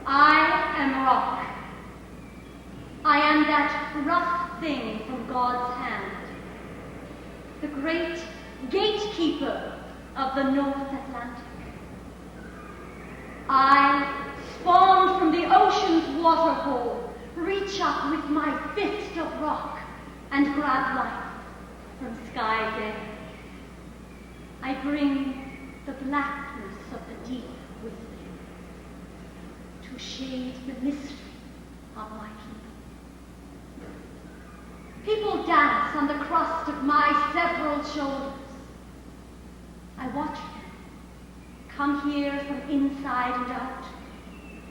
I am rock. I am that rough thing from God's hand, the great gatekeeper of the North Atlantic. I, spawned from the ocean's waterhole, reach up with my fist of rock and grab life from sky day. I bring the blackness of the deep with me to shade the mystery of my people. People dance on the crust of my several shoulders. I watch them come here from inside and out,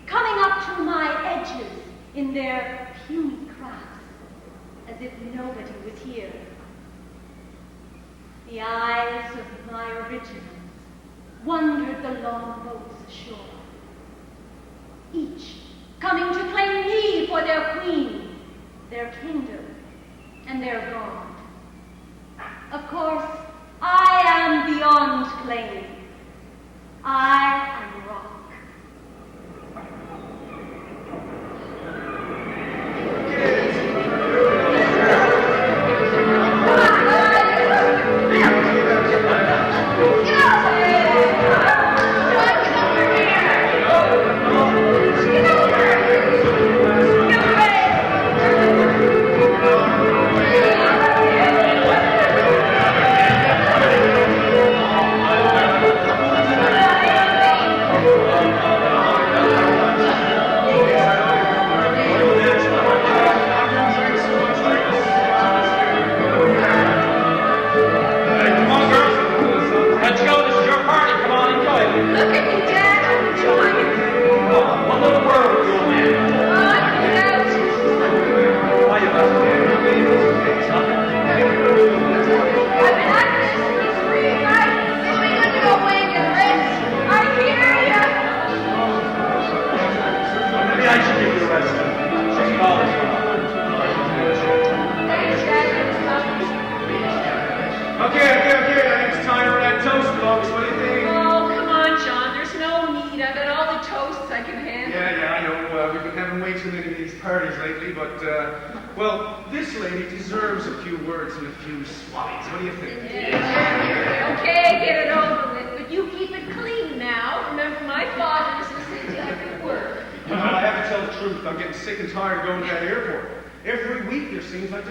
coming up to my edges in their puny crafts, as if nobody was here. The eyes of my originals wandered the long boats ashore, each coming to claim me for their queen, their kingdom, and their god. Of course, I am beyond claim. I am rock.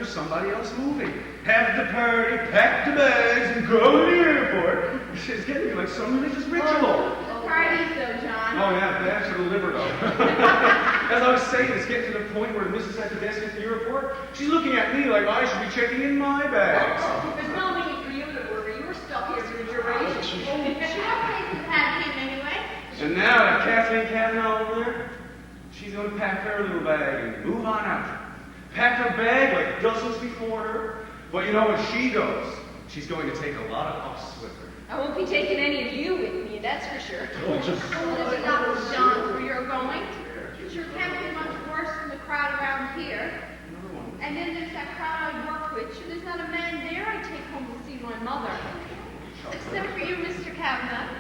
Somebody else moving. Have the party, pack the bags, and go to the airport. It's getting like some religious ritual. The party's though, John. Oh yeah, that's for the liver though. As I was saying, it's getting to the point where the missus at the desk at the airport, she's looking at me like I should be checking in my bags. There's no need for you to worry. You're stuck here for the duration. She don't place to have him anyway. And now that Kathleen Cavanaugh over there, she's going to pack her little bag and move on out. Pack her bag like dozens before her. But you know, when she goes, she's going to take a lot of us with her. I won't be taking any of you with me, that's for sure. Oh, just... There's enough, John, where you're going. It sure can't be much worse than the crowd around here. And then there's that crowd I work with. Sure, there's not a man there I take home to see my mother. Except for you, Mr. Kavanaugh.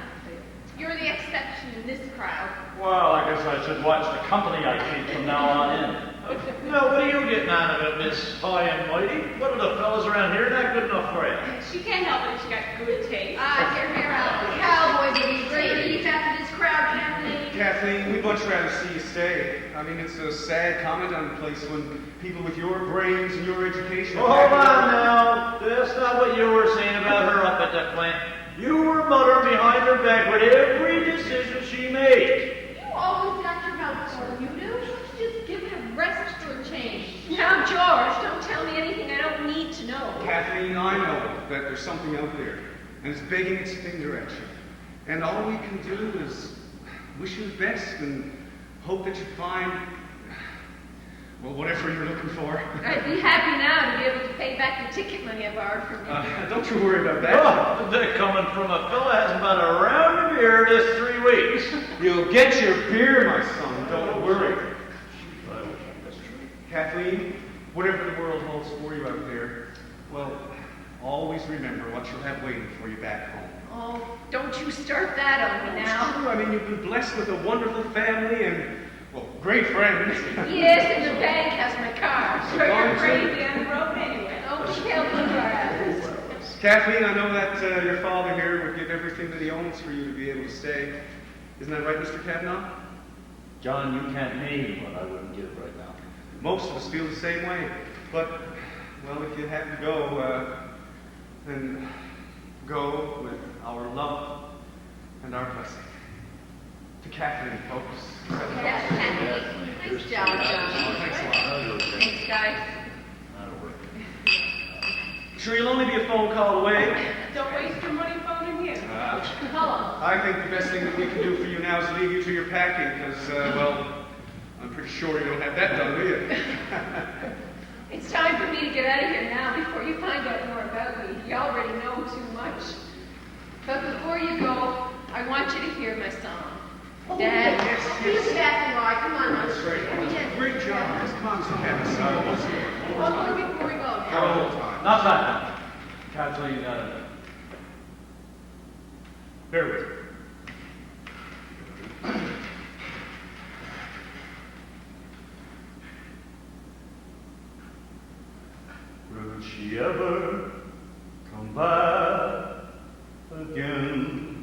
You're the exception in this crowd. Well, I guess I should watch the company I keep from now on in. Now, what are you getting out of it, Miss High and Mighty? What are the fellas around here not good enough for you? She can't help it. She got good taste. Here, Cowboy baby, great after this crowd, Kathleen. Kathleen, we'd much rather see you stay. I mean, it's a sad comment on the place when people with your brains and your education... Oh, hold on now. That's not what you were saying about her up at the plant. You were muttering behind her back with every decision she made. You always got your mouth full, you do. Just give it a rest for a change. Now, George, don't tell me anything I don't need to know. Kathleen, I know that there's something out there, and it's begging its finger at you. And all we can do is wish you the best and hope that you find, well, whatever you're looking for. I'd be happy now to be able to pay back the ticket money I borrowed from you. Don't you worry about that. Oh, they're coming from a fella hasn't had a round of beer this 3 weeks. You'll get your beer, my son. Don't worry. Kathleen, whatever the world holds for you out there, well, always remember what you'll have waiting for you back home. Oh, don't you start that on me now. It's true. I mean, you've been blessed with a wonderful family, and, well, great friends. Yes, and the bank has my car. Sure, you're crazy on the road anyway. Oh, be careful of our asses. Kathleen, I know that your father here would give everything that he owns for you to be able to stay. Isn't that right, Mr. Kavanaugh? John, you can't name what I wouldn't give right now. Most of us feel the same way. But, well, if you have to go, then go with our love and our blessing. To Kathleen, folks. Yes, Kathy. Nice job, John. Thanks a lot. Thanks, guys. That'll work. Sure, you'll only be a phone call away. Don't waste your money phoning here. Hello. I think the best thing that we can do for you now is leave you to your packing, because, well, I'm pretty sure you don't have that done, do you? It's time for me to get out of here now before you find out more about me. You already know too much. But before you go, I want you to hear my song. Dad, he's Kathy Roy. Come on, now. That's right. Great job. Just come on, Mr. Kavanaugh. One more before we go. Not that one. Kathleen, bear with me. Will she ever come back again?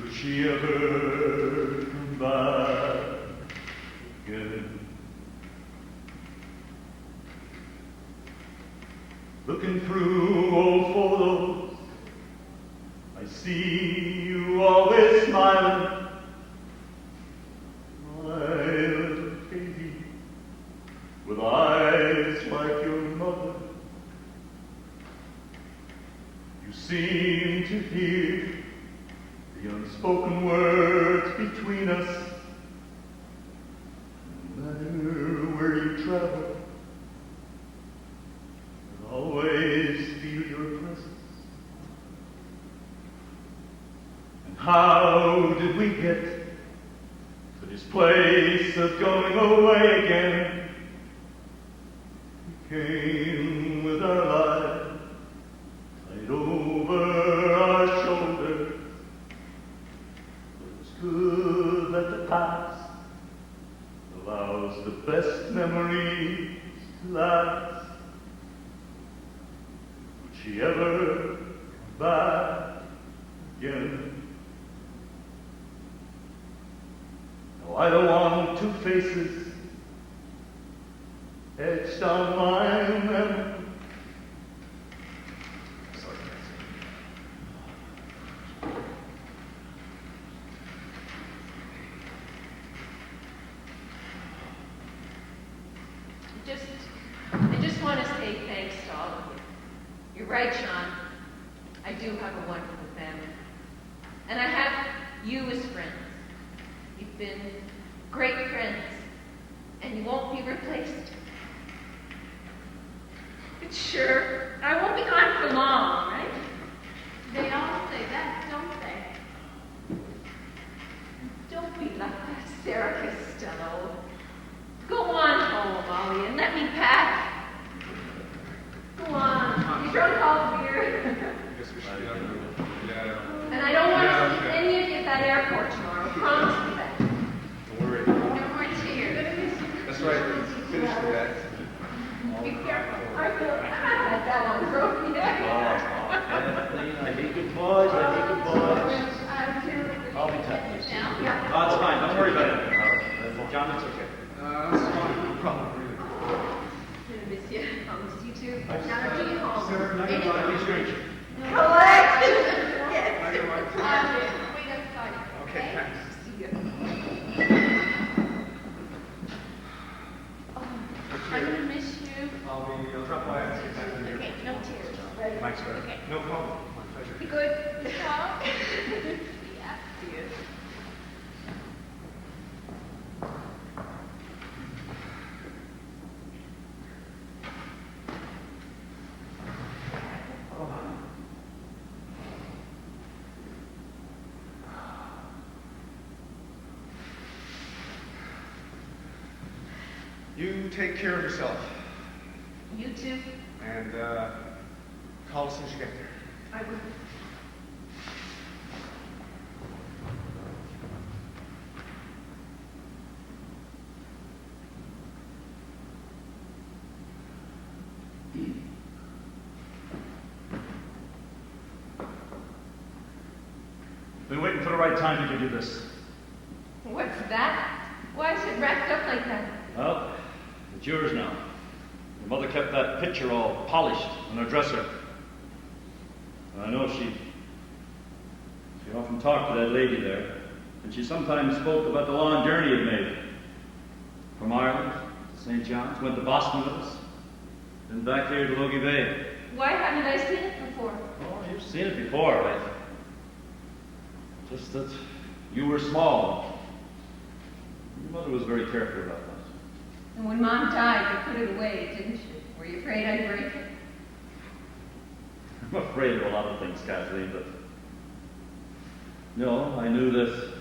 Will she ever come back again? Looking through old photos, I see you always smiling. My little Katie, with eyes like your mother. You seem to hear the unspoken words between us. No matter where you travel, I'll always feel your presence. And how did we get to this place of going away again? We came with our lives tied over our shoulders. But it's good that the past allows the best memories to last. Would she ever come back again? No, I don't want two faces etched on my memory. I just want to say thanks to all of you. You're right, Sean. I do have a wonderful family. And I have you as friends. You've been great friends. And you won't be replaced. But sure, I won't be gone for long, right? They all say that, don't they? Don't be like that, Sarah Costello. Go on home, Ollie, and let me pack. Go on. You drunk all the beer. Guess we should yeah. And I don't want to see any of you at that airport tomorrow. Promise me that. Don't worry. No more tears. That's right. Finish with that. Be careful. I feel had that on the road. Kathleen, I hate good boys, I hate good boys. I'll be tapping this. Now? Oh, it's fine, don't worry about it. John, it's okay. That's fine. No problem. Really. Gonna miss you. I'll miss you too. Now do you home. Sarah, night, Anyway. stranger. Collect! Yes. Night, night. Wait outside. Okay, thanks. See you. I'm gonna miss you. I'll drop by and see you back in here. Okay, no tears. Thanks, sir. Okay. No problem. My pleasure. Be good. Yeah. See you. You take care of yourself. You too. And call as soon as you get there. I will. for the right time to give you this. What's that? Why is it wrapped up like that? Well, it's yours now. Your mother kept that picture all polished on her dresser. And I know she often talked to that lady there, and she sometimes spoke about the long journey it made. From Ireland to St. John's, went to Boston with us, then back here to Logie Bay. Why haven't I seen it before? Oh, you've seen it before, right? Just that you were small. Your mother was very careful about that. And when Mom died, you put it away, didn't you? Were you afraid I'd break it? I'm afraid of a lot of things, Kathleen, but no, I knew that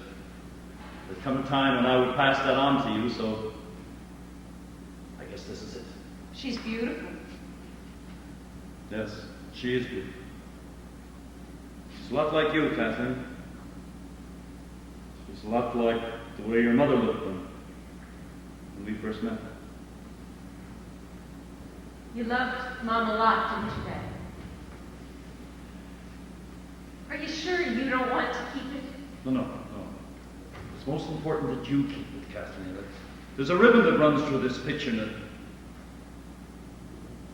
there'd come a time when I would pass that on to you, so I guess this is it. She's beautiful. Yes, she is beautiful. She's a lot like you, Kathleen. She's a lot like the way your mother looked when we first met. You loved Mom a lot, didn't you, Dad? Are you sure you don't want to keep it? No. It's most important that you keep it, Kathleen. There's a ribbon that runs through this picture, and it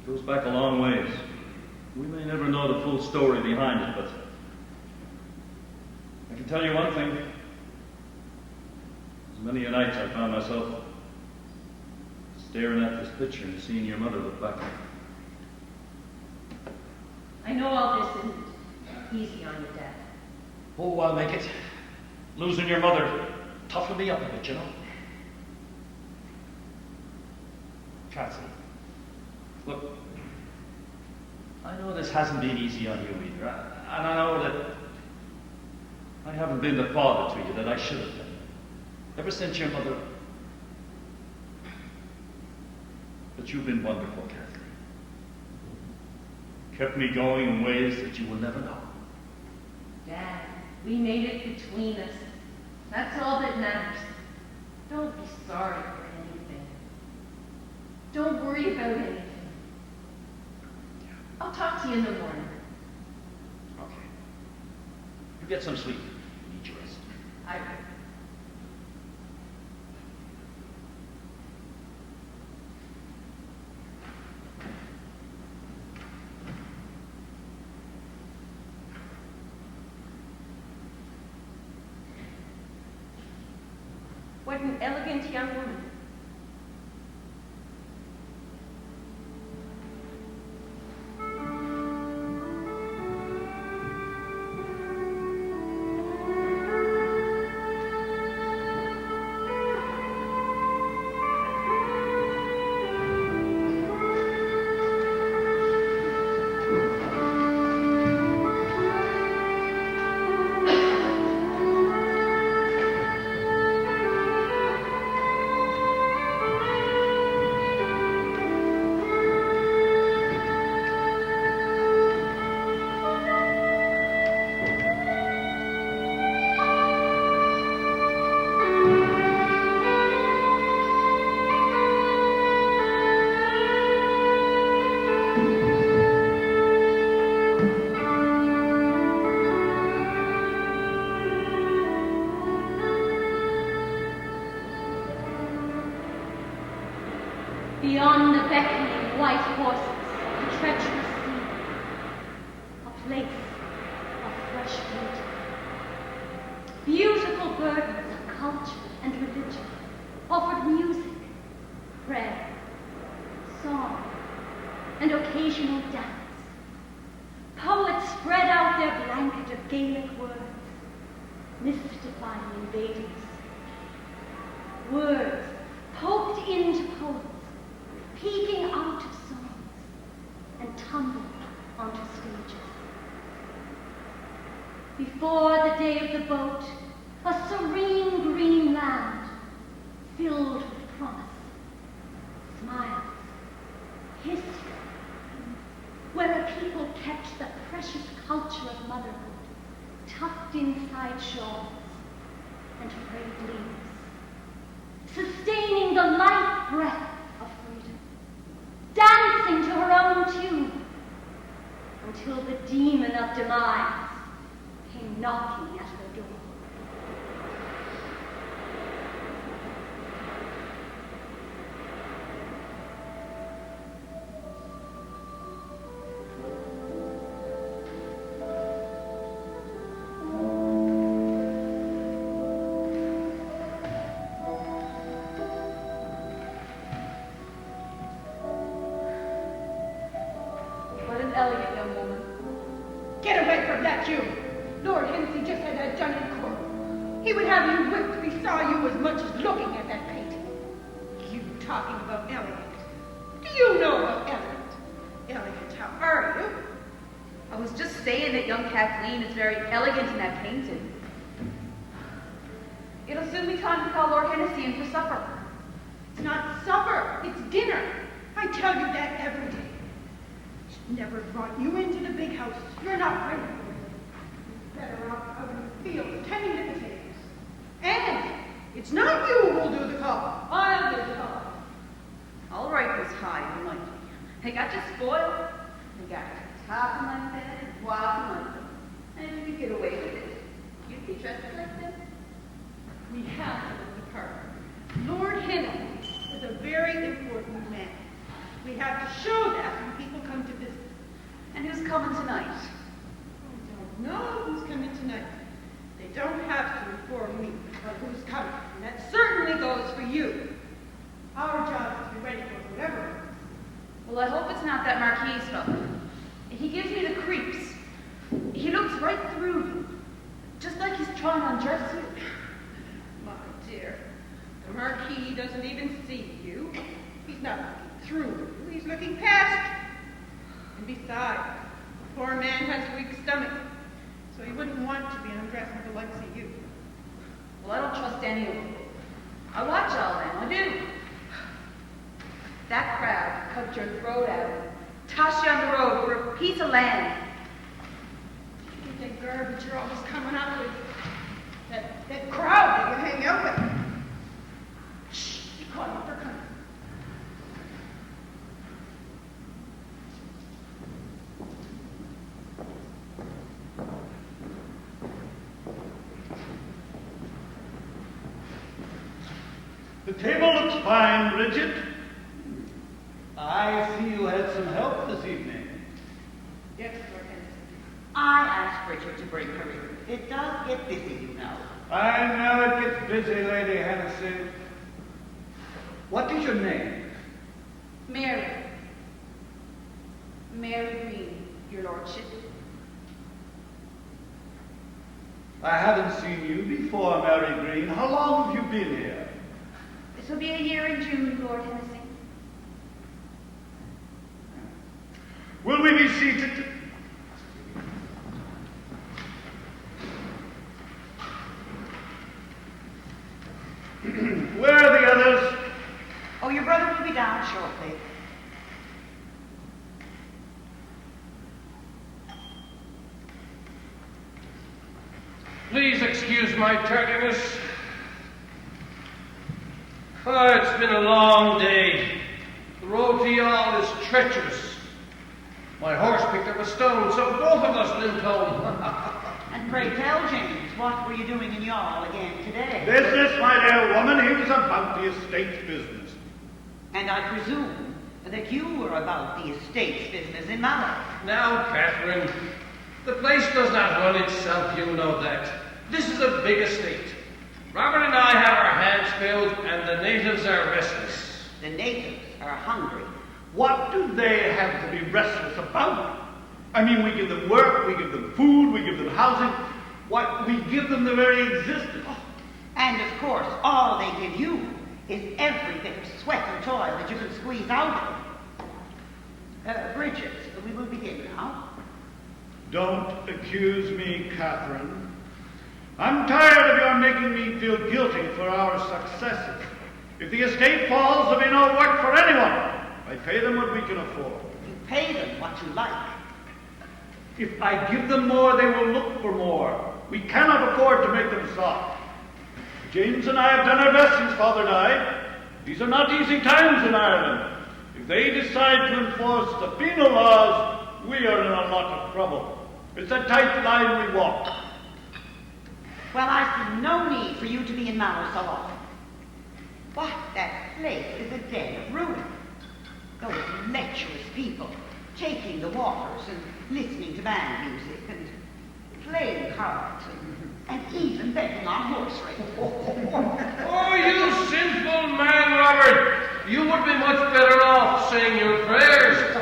goes back a long ways. We may never know the full story behind it, but I can tell you one thing. As many a night I found myself staring at this picture and seeing your mother look back at me. I know all this isn't easy on you, Dad. Oh, I'll make it. Losing your mother toughened me up a bit, you know. Kathleen, look, I know this hasn't been easy on you either, and I know that I haven't been the father to you that I should have been. Ever since your mother... But you've been wonderful, Kathleen. Kept me going in ways that you will never know. Dad, we made it between us. That's all that matters. Don't be sorry for anything. Don't worry about anything. I'll talk to you in the morning. Okay. You get some sleep. You need your rest. I will. What an elegant young woman. Beyond the beckoning white horses of the treacherous sea, a place of fresh beauty. Beautiful burdens of culture and religion offered music, prayer, song, and occasional dance. Poets spread out their blanket of Gaelic words, mystifying invaders. Words poked into poems, peeking out of songs, and tumbled onto stages. Before the day of the boat, a serene green land, filled with promise, smiles, history, where a people kept the precious culture of motherhood tucked inside shawls and frayed leaves, sustaining the life breath of freedom, dancing to her own tune, until the demon of demise came knocking at her door. He would have you whipped if he saw you as much as looking at that painting. You talking about elegant. Do you know about elegant? Elegant, how are you? I was just saying that young Kathleen is very elegant in that painting. It'll soon be time to call Lord Hennessy in for supper. It's not supper, it's dinner. I tell you that every day. She'd never brought you into the big house. You're not ready for it. You're better out in the field tending the potatoes. And it's not you who'll do the call. I'll do the call. All right, Miss High and Mighty. I got you spoiled. I got you top of my bed and bottom of them. And if you could get away with it, you'd be dressed like this. We have to look the part. Lord Hennessy is a very important man. We have to show that when people come to visit. And who's coming tonight? I don't know who's coming tonight. They don't have to inform me about who's coming. And that certainly goes for you. Our job is to be ready for whatever it is. Well, I hope it's not that Marquis fellow. He gives me the creeps. He looks right through you, just like he's trying on undress you. My dear, the Marquis doesn't even see you. He's not looking through you. He's looking past you. And besides, the poor man has a weak stomach, so he wouldn't want to be undressing the likes of you. Well, I don't trust any of them. I watch all them, I do. That crowd cut your throat out, toss you on the road for a piece of land. Look at that garbage you're always coming up with. That crowd that you hang out with. Shh, be quiet, they're coming. The table looks fine, Bridget. I see you had some help this evening. Yes, Lord Hennessy. I asked Bridget to bring her in. It does get busy, you know. I know it gets busy, Lady Hennessy. What is your name? Mary. Mary Green, your lordship. I haven't seen you before, Mary Green. How long have you been here? This will be a year in June, Lord Hennessy. Will we be seated? Where are the others? Oh, your brother will be down shortly. Please excuse my tardiness. Oh, it's been a long day. The road to Youghal is treacherous. My horse picked up a stone, so both of us limped home. And pray tell, James, what were you doing in Youghal again today? Business, my dear woman. He was about the estate's business. And I presume that you were about the estate's business in Mallow. Now, Catherine, the place does not run itself, you know that. This is a big estate. Robert and I have our hands filled, and the natives are restless. The natives are hungry. What do they have to be restless about? I mean, we give them work, we give them food, we give them housing. What, we give them the very existence. And of course, all they give you is every bit of sweat and toil that you can squeeze out of them. Bridget, we will begin now. Don't accuse me, Catherine. I'm tired of your making me feel guilty for our successes. If the estate falls, there'll be no work for anyone. I pay them what we can afford. You pay them what you like. If I give them more, they will look for more. We cannot afford to make them soft. James and I have done our best since Father died. These are not easy times in Ireland. If they decide to enforce the penal laws, we are in a lot of trouble. It's a tight line we walk. Well, I see no need for you to be in Mallow so often. What, that place is a den of ruin. Those lecherous people taking the waters and listening to band music and playing cards and even betting on horse races. Oh, you sinful man, Robert! You would be much better off saying your prayers.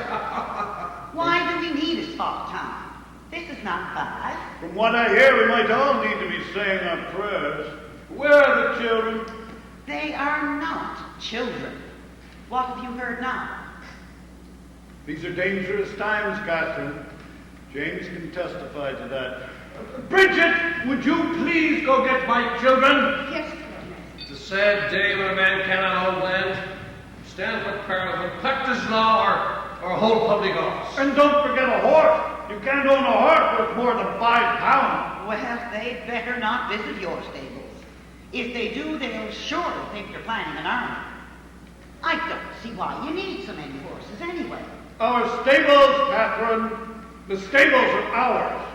Why do we need a spot town? This is not bad. From what I hear, we might all need to be saying our prayers. Where are the children? They are not children. What have you heard now? These are dangerous times, Catherine. James can testify to that. Bridget, would you please go get my children? Yes, It's a sad day when a man cannot own land, stand for Parliament, practice law, or hold public office. And don't forget a horse. You can't own a horse worth more than £5. Well, they'd better not visit your stables. If they do, they'll surely think you're planning an army. I don't see why you need so many horses anyway. Our stables, Catherine. The stables are ours.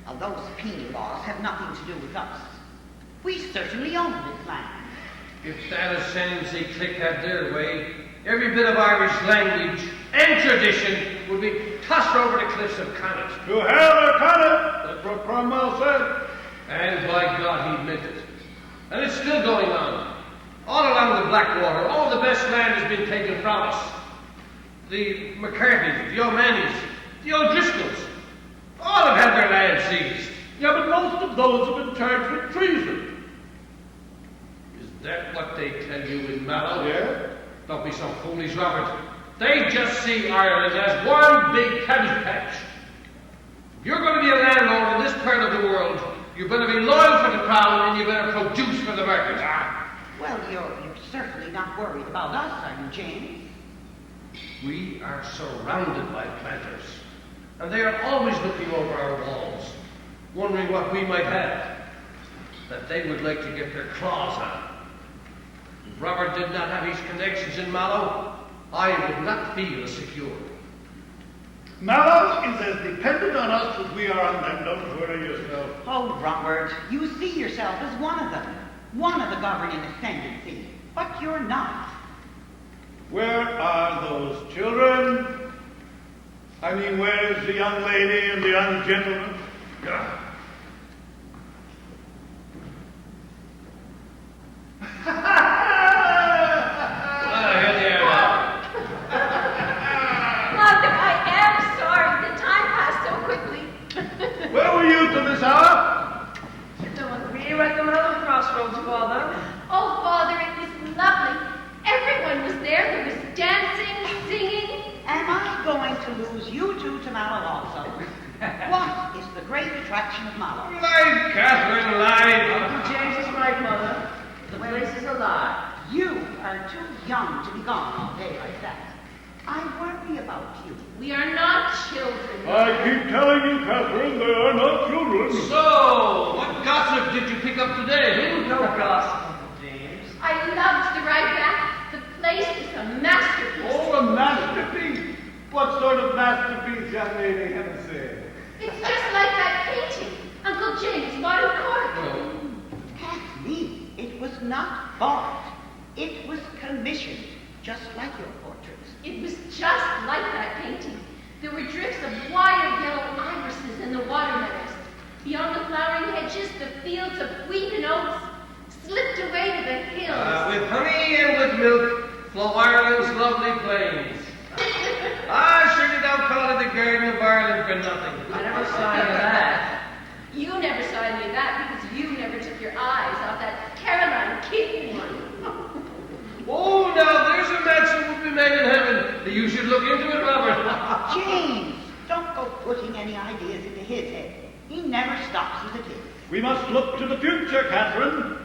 Well, those penal laws have nothing to do with us. We certainly own this land. If that ascendancy clique had their way, every bit of Irish language and tradition would be tossed over the cliffs of Connaught. To hell or Connaught, that's what Cromwell said. And by God, he meant it. And it's still going on. All along the Blackwater, all the best land has been taken from us. The McCarthy's, the O'Mahony's, the O'Driscolls, all have had their land seized. Yeah, but most of those have been charged with treason. Is that what they tell you in Mallow? Yeah? Don't be so foolish, Robert. They just see Ireland as one big cabbage patch. If you're going to be a landlord in this part of the world, you better be loyal for the crown and you better produce for the market. Well, you're certainly not worried about us, are you, James? We are surrounded by planters, and they are always looking over our walls, wondering what we might have, that they would like to get their claws on. If Robert did not have his connections in Mallow, I would not feel secure. Mallow is as dependent on us as we are on them. Don't worry yourself. Oh, Robert, you see yourself as one of them, one of the governing ascendancy, but you're not. Where are those children? I mean, where is the young lady and the young gentleman? Here they are now. Mother, I am sorry. The time passed so quickly. Where were you till this hour? We were at the Mallow crossroads, Father. Oh, Father, it was lovely. Everyone was there. There was dancing, singing. Am I going to lose you two to Mallow also? What is the great attraction of Mallow? Live, Catherine, live. Uncle James is right, Mother. The place is alive. You are too young to be gone all day like that. I worry about you. We are not children. I keep telling you, Catherine, they are not children. So, what gossip did you pick up today? No gossip, Uncle James. I loved the ride back. The place is a masterpiece. Oh, a masterpiece. What sort of masterpiece, young lady, have you said? It's just like that painting. Uncle James bought in Cork. Oh. Kathleen, it was not bought. It was commissioned, just like your portraits. It was just like that painting. There were drifts of wild yellow irises in the water meadows. Beyond the flowering hedges, the fields of wheat and oats slipped away to the hills. With honey and with milk flow Ireland's lovely plains. I surely don't call it the Garden of Ireland for nothing. I never saw any of that. You never saw any of that because you never took your eyes off that Caroline Keaton one. Oh, now there's a match that will be made in heaven. You should look into it, Robert. James, don't go putting any ideas into his head. He never stops as it is. We must look to the future, Catherine.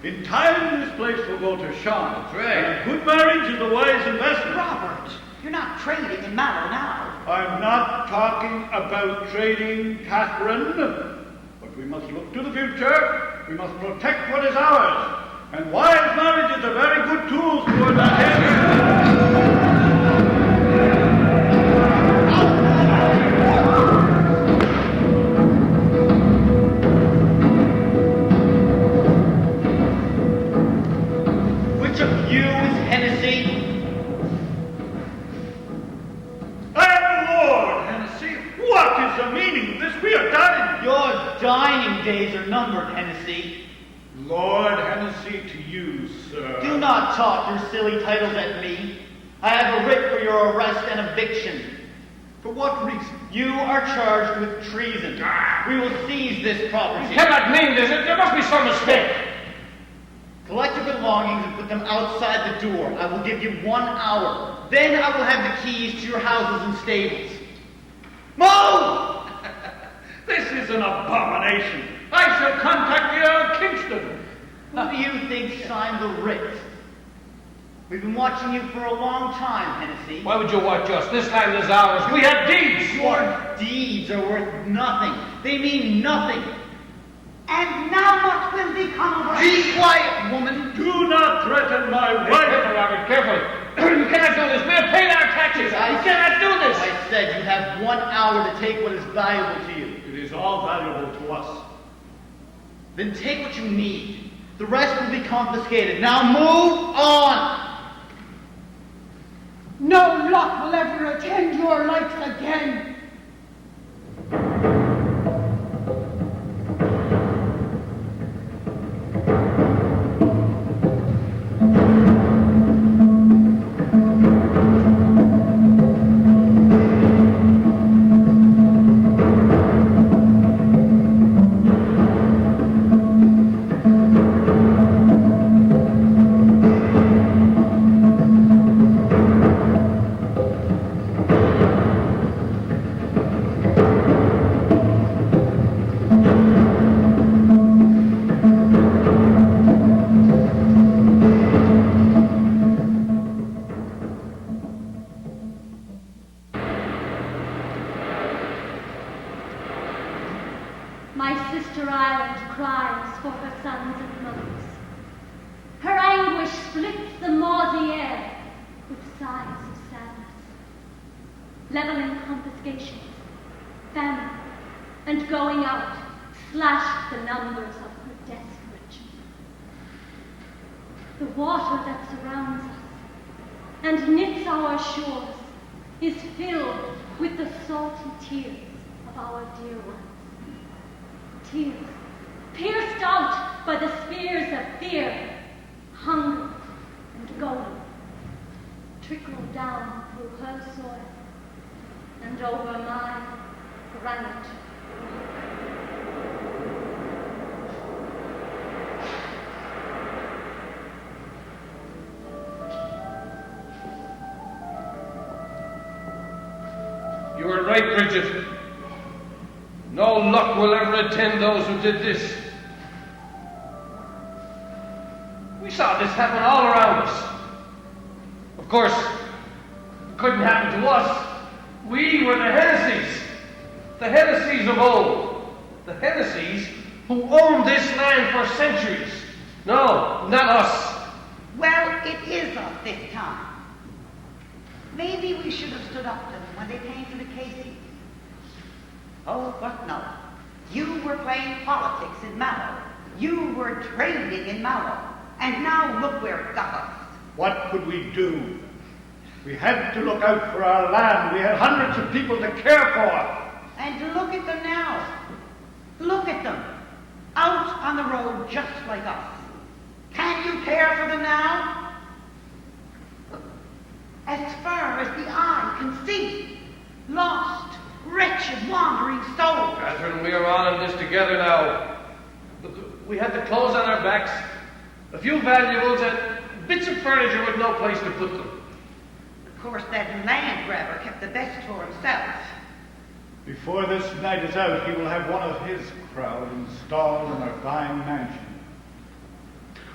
In time, this place will go to Sean. That's right. And a good marriage is a wise investment. Robert, you're not trading in Mallow now. I'm not talking about trading, Catherine. But we must look to the future. We must protect what is ours. And wise marriages are very good tools toward that end. Which of you is Hennessy? Lord Hennessy, what is the meaning of this? We are dining. Your dining days are numbered, Hennessy. Lord Hennessy to you, sir. Do not talk your silly titles at me. I have a writ for your arrest and eviction. For what reason? You are charged with treason. We will seize this property. You cannot mean this. There must be some mistake. Collect your belongings and put them outside the door. I will give you 1 hour. Then I will have the keys to your houses and stables. Move! This is an abomination. I shall contact the Earl of Kingston. Who do you think signed the writ? We've been watching you for a long time, Hennessy. Why would you watch us? This land is ours. We have deeds. Your deeds are worth nothing. They mean nothing. And now what will become of us? Be quiet, woman. Do not threaten my wife. Careful, Robert, careful. You cannot do this. We have paid our taxes. You cannot do this. I said you have 1 hour to take what is valuable to you. It is all valuable to us. Then take what you need. The rest will be confiscated. Now move on. No luck will ever attend your likes again. My sister Ireland cries for her sons and mothers. Her anguish splits the mauzy air with sighs of sadness. Leveling confiscations, famine, and going out slashed the numbers of her desperate children. The water that surrounds us and knits our shores is filled with the salty tears of our dear ones. Tears pierced out by the spears of fear, hunger, and gold, trickle down through her soil and over my granite. You are right, Bridget. No luck will ever attend those who did this. We saw this happen all around us. Of course, it couldn't happen to us. We were the Hennesseys of old. The Hennesseys who owned this land for centuries. No, not us. Well, it is us this time. Maybe we should have stood up to them when they came to the Casey. Oh, but no. You were playing politics in Mallow. You were trading in Mallow. And now look where it got us. What could we do? We had to look out for our land. We had hundreds of people to care for. And look at them now. Look at them. Out on the road just like us. Can you care for them now? As far as the eye can see. Lost, wretched, wandering souls. Catherine, we are all in this together now. We had the clothes on our backs, a few valuables, and bits of furniture with no place to put them. Of course, that land grabber kept the best for himself. Before this night is out, he will have one of his crowd installed in our fine mansion.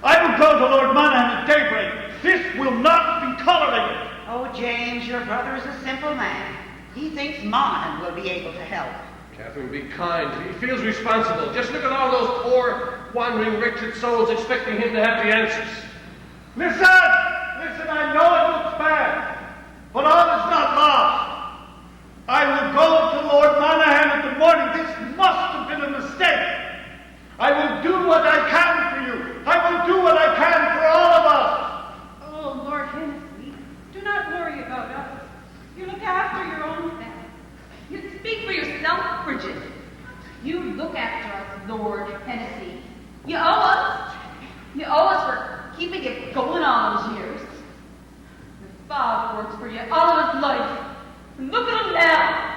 I will go to Lord Monaghan at daybreak. This will not be tolerated. Oh, James, your brother is a simple man. He thinks Monaghan will be able to help. Catherine, be kind. He feels responsible. Just look at all those poor, wandering, wretched souls expecting him to have the answers. Listen! Listen, I know it looks bad, but all is not lost. I will go to Lord Monaghan in the morning. This must have been a mistake. I will do what I can for you. I will do what I can for all of us. Oh, Lord Hennessy, do not worry about us. You look after your own family. You speak for yourself, Bridget. You look after us, Lord Hennessy. You owe us. You owe us for keeping it going all those years. Your father works for you all of his life. And look at him now.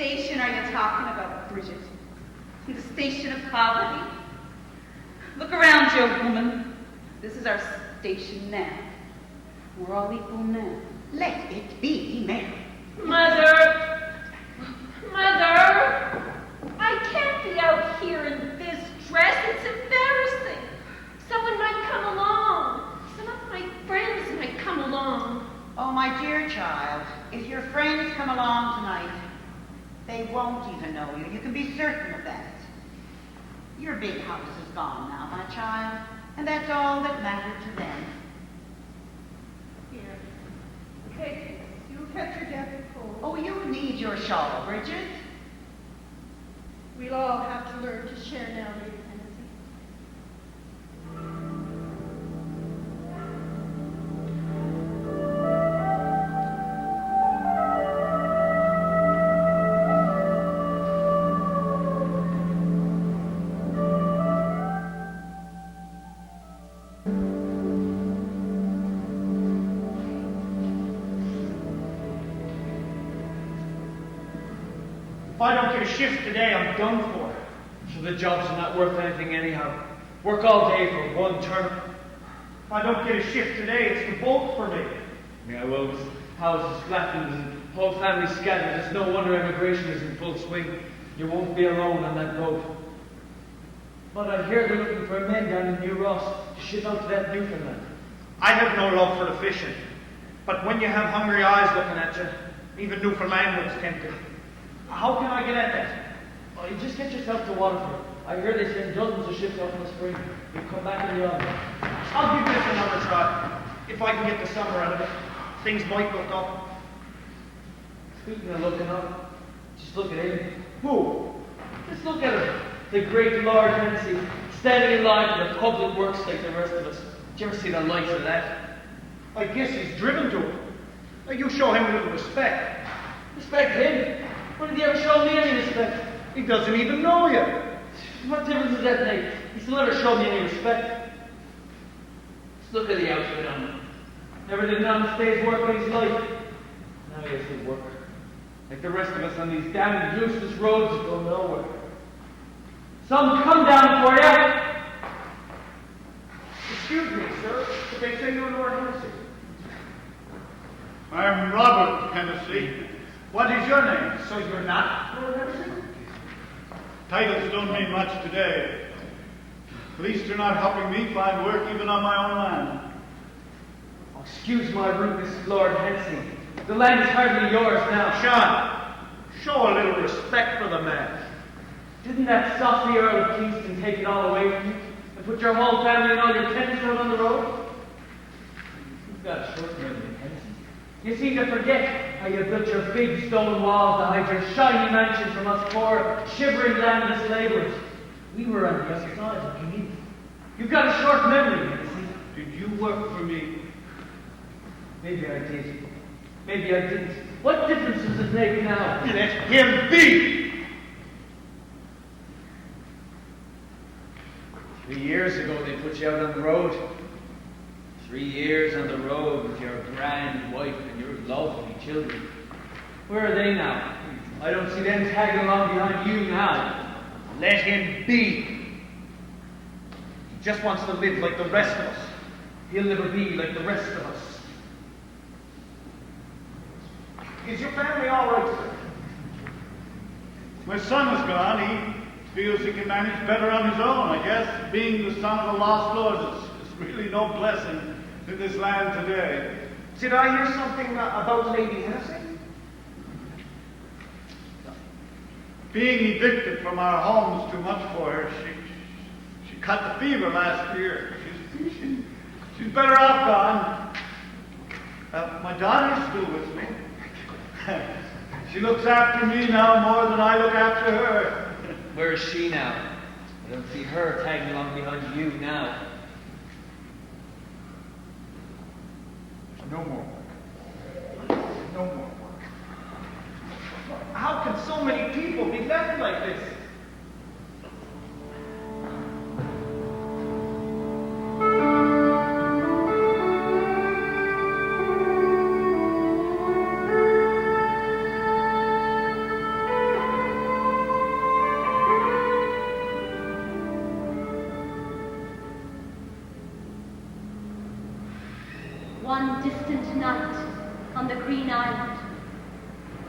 station are you talking about, Bridget? The station of poverty? Look around you, woman. This is our station now. We're all equal now. Let it be, Mary. Mother! Mother! I can't be out here in this dress. It's embarrassing. Someone might come along. Some of my friends might come along. Oh, my dear child, if your friends come along tonight, they won't even know you. You can be certain of that. Your big house is gone now, my child, and that's all that mattered to them. Here. Take this. You'll catch your death of cold. Oh, you need your shawl, Bridget. We'll all have to learn to share now, Lady Hennessy. If I don't get a shift today, I'm done for. So the job's not worth anything anyhow. Work all day for one turnip. If I don't get a shift today, it's the boat for me. Yeah, well, with houses flattened and whole family scattered, it's no wonder emigration is in full swing. You won't be alone on that boat. But I hear they're looking for men down in New Ross to ship out to that Newfoundland. I have no love for the fishing. But when you have hungry eyes looking at you, even Newfoundland looks tempting. How can I get at that? Oh, you just get yourself to Waterford. I hear they send dozens of ships out in the spring. You come back in the autumn. I'll give this another try. If I can get the summer out of it, things might look up. Speaking of looking up, just look at him. Who? Just look at him. The great Lord Hennessy, standing in line for the public works like the rest of us. Did you ever see the likes of that? I guess he's driven to it. Now, you show him a little respect. Respect him? When did he ever show me any respect? He doesn't even know you. What difference does that make? He still never showed me any respect. Just look at the outfit on him. Never did an honest day's work in his life. Now he has to work. Like the rest of us on these damn useless roads that go nowhere. Some come down for you. Excuse me, sir. Did they say you were Lord Hennessy? I'm Robert Hennessy. What is your name? So you're not Lord Hennessy? Titles don't mean much today. At least you're not helping me find work even on my own land. Oh, excuse my rudeness, Lord Hennessy. The land is hardly yours now. Sean, show a little respect for the man. Didn't that saucy Earl of Kingston take it all away from you and put your whole family and all your tenants out on the road? You've got a short memory, Hennessy. You seem to forget how you built your big stone walls to hide your shiny mansion from us poor, shivering landless labourers. We were on the other side looking in. You've got a short memory, Hennessy. Did you work for me? Maybe I did. Maybe I didn't. What difference does it make now? Let him be! 3 years ago they put you out on the road. 3 years on the road with your grand wife and your lovely children. Where are they now? I don't see them tagging along behind you now. Let him be! He just wants to live like the rest of us. He'll never be like the rest of us. Is your family all right, sir? My son is gone. He feels he can manage better on his own, I guess. Being the son of a lost lord is really no blessing in this land today. Did I hear something about Lady Hennessy? Being evicted from our home is too much for her. She caught the fever last year. She's better off gone. My daughter's still with me. She looks after me now more than I look after her. Where is she now? I don't see her tagging along behind you now. No more work. No more work. How can so many people be left like this?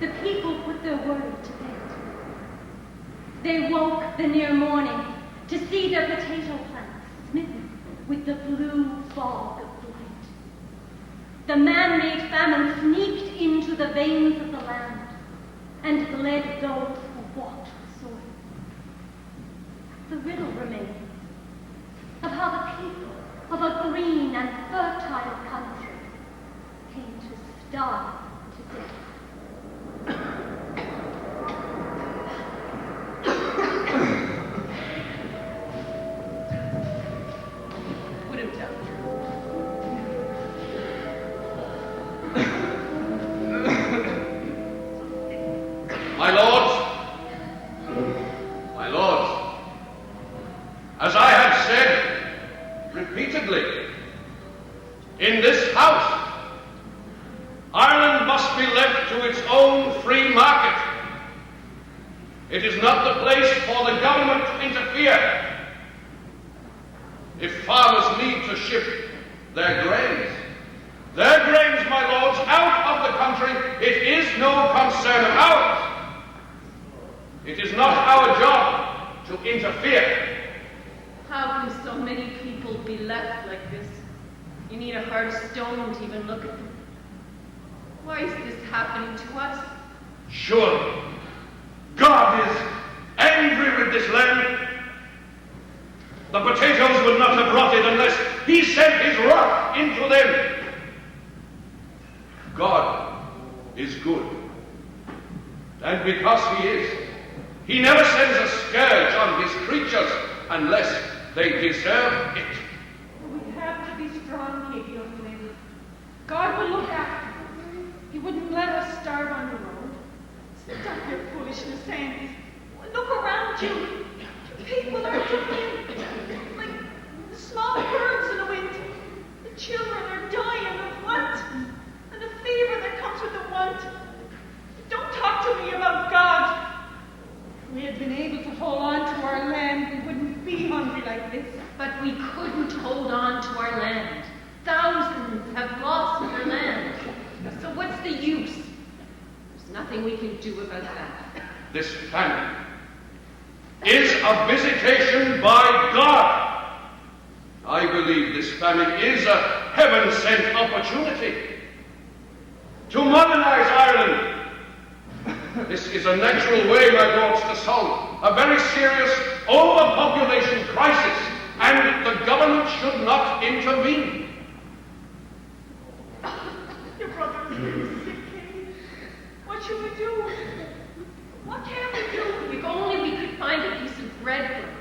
the people put their worry to bed. They woke the near morning to see their potato plants smitten with the blue fog of blight. The man-made famine sneaked into the veins of the land and bled those who walked the soil. The riddle remains of how the people of a green and fertile country came to starve to death. Put him down. My lords, as I have said repeatedly, in this house, Ireland must be left to its own free market. It is not the place for the government to interfere. If farmers need to ship their grains, my lords, out of the country, it is no concern of ours. It is not our job to interfere. How can so many people be left like this? You need a heart of stone to even look at them. Why is this happening to us? Surely, God is angry with this land. The potatoes would not have rotted unless he sent his wrath into them. God is good. And because he is, he never sends a scourge on his creatures unless they deserve it. We have to be strong, Katie O'Flynn. God will look after us. He wouldn't let us starve on the road. Stop your foolishness, Sandy. Look around you. People are dying. Like the small birds in the wind. The children are dying of want. And the fever that comes with the want. Don't talk to me about God. If we had been able to hold on to our land, we wouldn't be hungry like this. But we couldn't hold on to our land. Thousands have lost their land. So what's the use? There's nothing we can do about that. This famine is a visitation by God. I believe this famine is a heaven-sent opportunity to modernize Ireland. This is a natural way, my lords, to solve a very serious overpopulation crisis, and the government should not intervene. Your brother is very sick, Katie. What should we do? What can we do? If only we could find a piece of bread for him.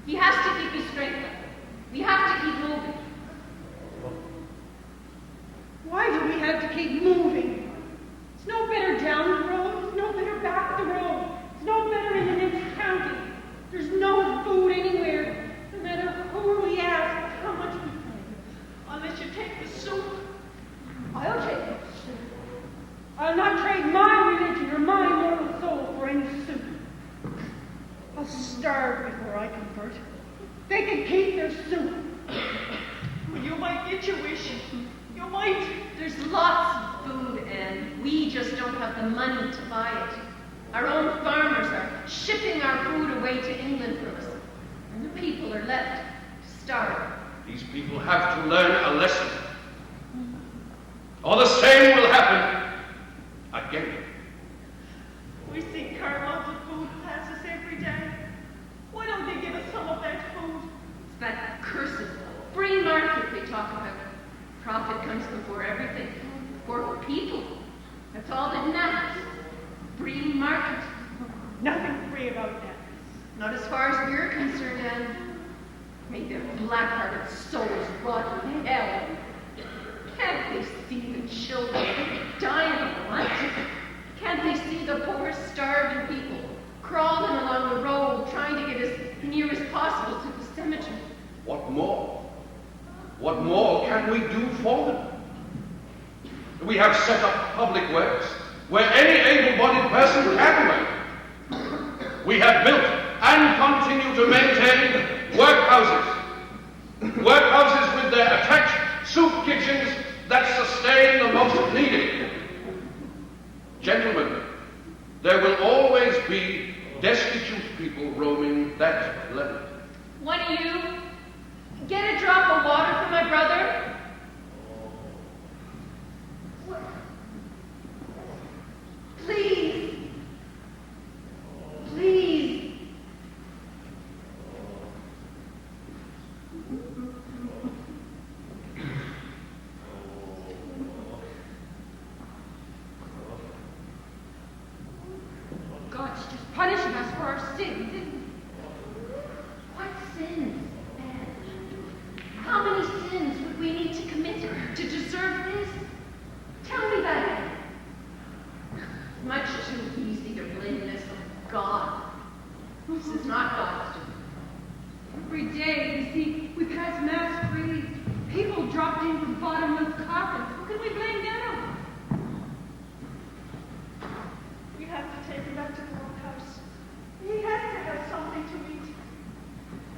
He has to keep his strength up. We have to keep moving. Why do we have to keep moving? It's no better down the road. It's no better back the road. It's no better in the next county. There's no food anywhere, no matter who we ask, how much we pay. Unless you take the soup. I'll take the soup. I'll not trade my religion or my mortal soul for any soup. I'll starve before I convert. They can keep their soup. Well, you might get your wish. You might. There's lots of food, and we just don't have the money to buy it. Our own farmers are shipping our food away to England for us, and the people are left to starve. These people have to learn a lesson, or the same will happen again. We see carloads of food pass us every day. Why don't they give us some of that food? It's that cursed free market they talk about. Profit comes before everything, before people. That's all that matters. Free market. Nothing free about that. Not as far as we're concerned, Anne. May their black-hearted souls rot in hell. Can't they see the children dying of want? Can't they see the poor, starving people crawling along the road, trying to get as near as possible to the cemetery? What more? What more can we do for them? We have set up public works where any able-bodied person can work. We have built and continue to maintain workhouses. Workhouses with their attached soup kitchens that sustain the most needy. Gentlemen, There will always be destitute people roaming that land. One of you, get a drop of water for my brother. Please. Please. God's just punishing us for our sins, isn't he? What sins, Anne? How many sins would we need to commit to deserve this? Tell me that, Anne. It's much too easy to blame this on God. This is not God's doing. Every day, you see, we pass mass graves. People dropped in from bottomless coffins. Who can we blame now? We have to take him back to the workhouse. He has to have something to eat.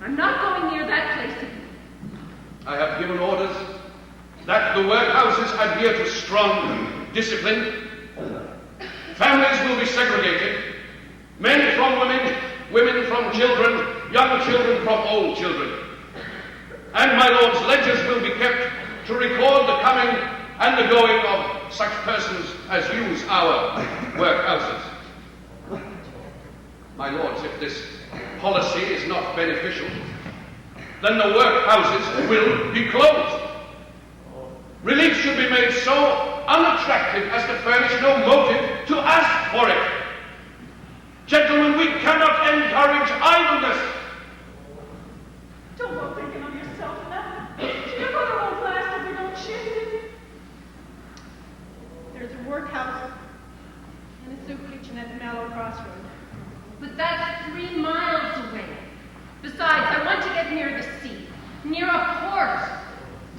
I'm not going near that place again. I have given orders that the workhouses adhere to strong discipline. Families will be segregated. Men from women, women from children, young children from old children. And my lord's ledgers will be kept to record the coming and the going of such persons as use our workhouses. My lords, if this policy is not beneficial, then the workhouses will be closed. Relief should be made so unattractive as to furnish no motive to ask for it. Gentlemen, we cannot encourage idleness. Don't go thinking of yourself now. Your brother won't last if we don't change him. There's a workhouse and a soup kitchen at the Mallow Crossroad. But that's 3 miles away. Besides, I want to get near the sea, near a port.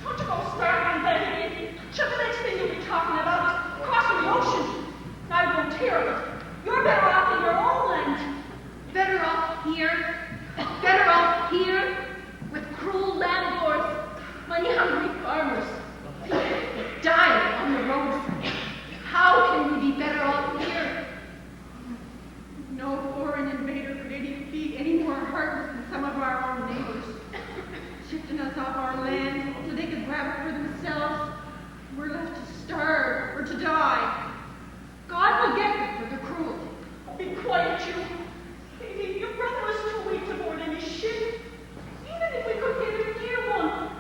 Don't you go starting that in. Sure, the next thing you'll be talking about is crossing the ocean. I won't hear of it. You're better off in your own land. Better off here. Better off here with cruel landlords, money hungry farmers, people dying on the roadside. How can we be better off here? No foreign invader could be any more heartless than some of our own neighbors. Shifting us off our land so they could grab it for themselves. We're left to starve or to die. God will get them for the cruelty. Be quiet, you. Your brother was too weak to board any ship. Even if we could get him near one.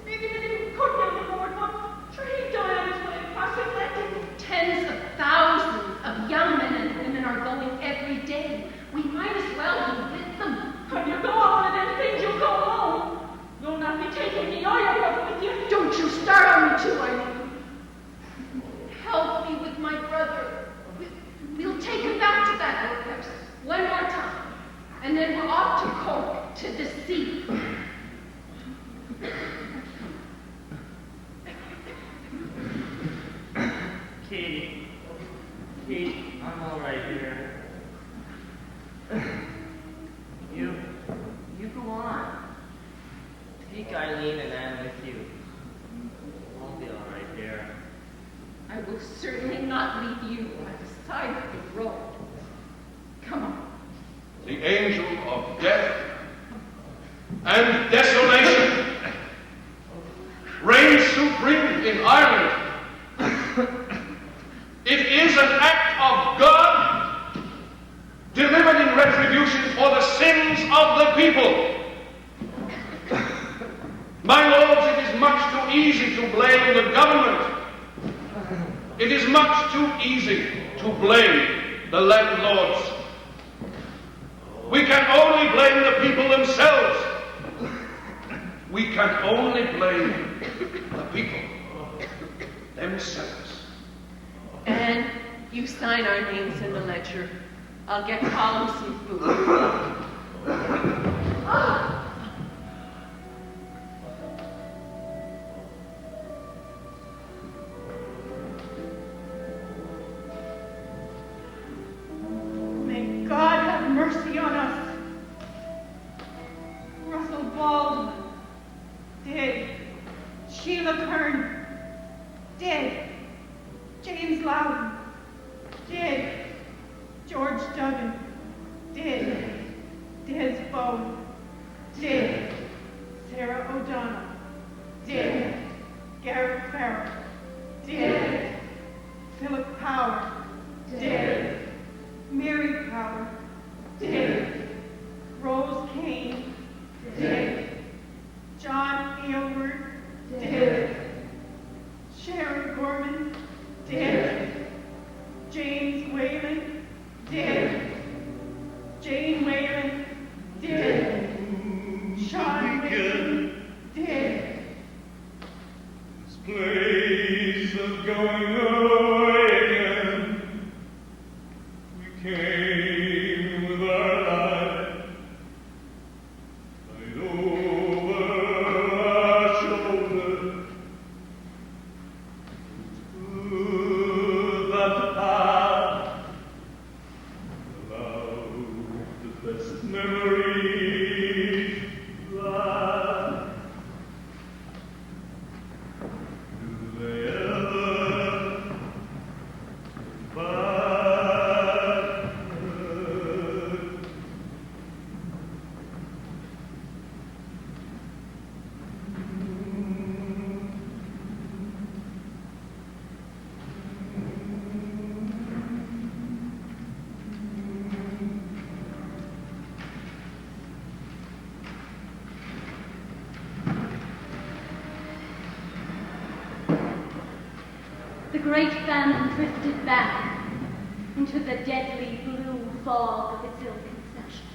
Maybe that if we could get him aboard one, sure he'd die on his way across the Atlantic. Tens of thousands of young men and women are going every day. We might as well be with them. When you go on one of them things, you'll go alone. You'll not be taking me or your brother with you. Don't you start on me too, Eileen. Help me with my brother. We'll take him back to that workhouse one more time, and then we're off to Cork, to the sea. Katie, I'm all right here. You go on. Take Eileen and Anne with you. I'll be all right here. I will certainly not leave you by the side of the road. Come on. The angel of death and desolation reigns supreme in Ireland. It is an act of God delivered in retribution for the sins of the people. My lords, it is much too easy to blame the government. It is much too easy to blame the landlords. We can only blame the people themselves. We can only blame the people themselves. And you sign our names in the ledger. I'll get Colin some food. May God have mercy on us. Russell Baldwin, dead. Sheila Kern, dead. James Loudon, dead. Power. Dead. Mary Power. Dead. Rose Kane. Dead. John Aylward. Dead. Sharon Gorman. Dead. James Whalen. Dead. Jane Whalen. Dead. Sean Whalen. Dead. This place is going away again. We came with our life, laid over our shoulders. To that path, allowed the best memories lie. Do they ever come back? The great famine drifted back into the deadly blue fog of its ill conception.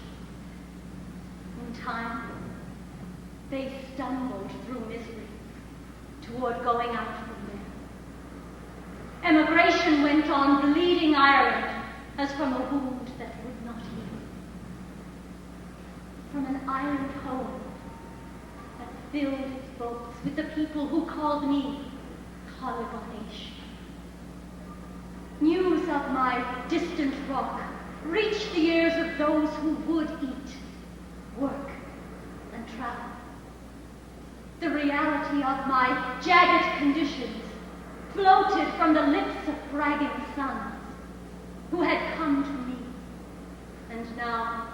In time, they stumbled through misery toward going out from there. Emigration went on, bleeding Ireland as from a wound that would not heal. From an island home that filled its boats with the people who called me Colibonation. News of my distant rock reached the ears of those who would eat, work, and travel. The reality of my jagged conditions floated from the lips of bragging sons who had come to me and now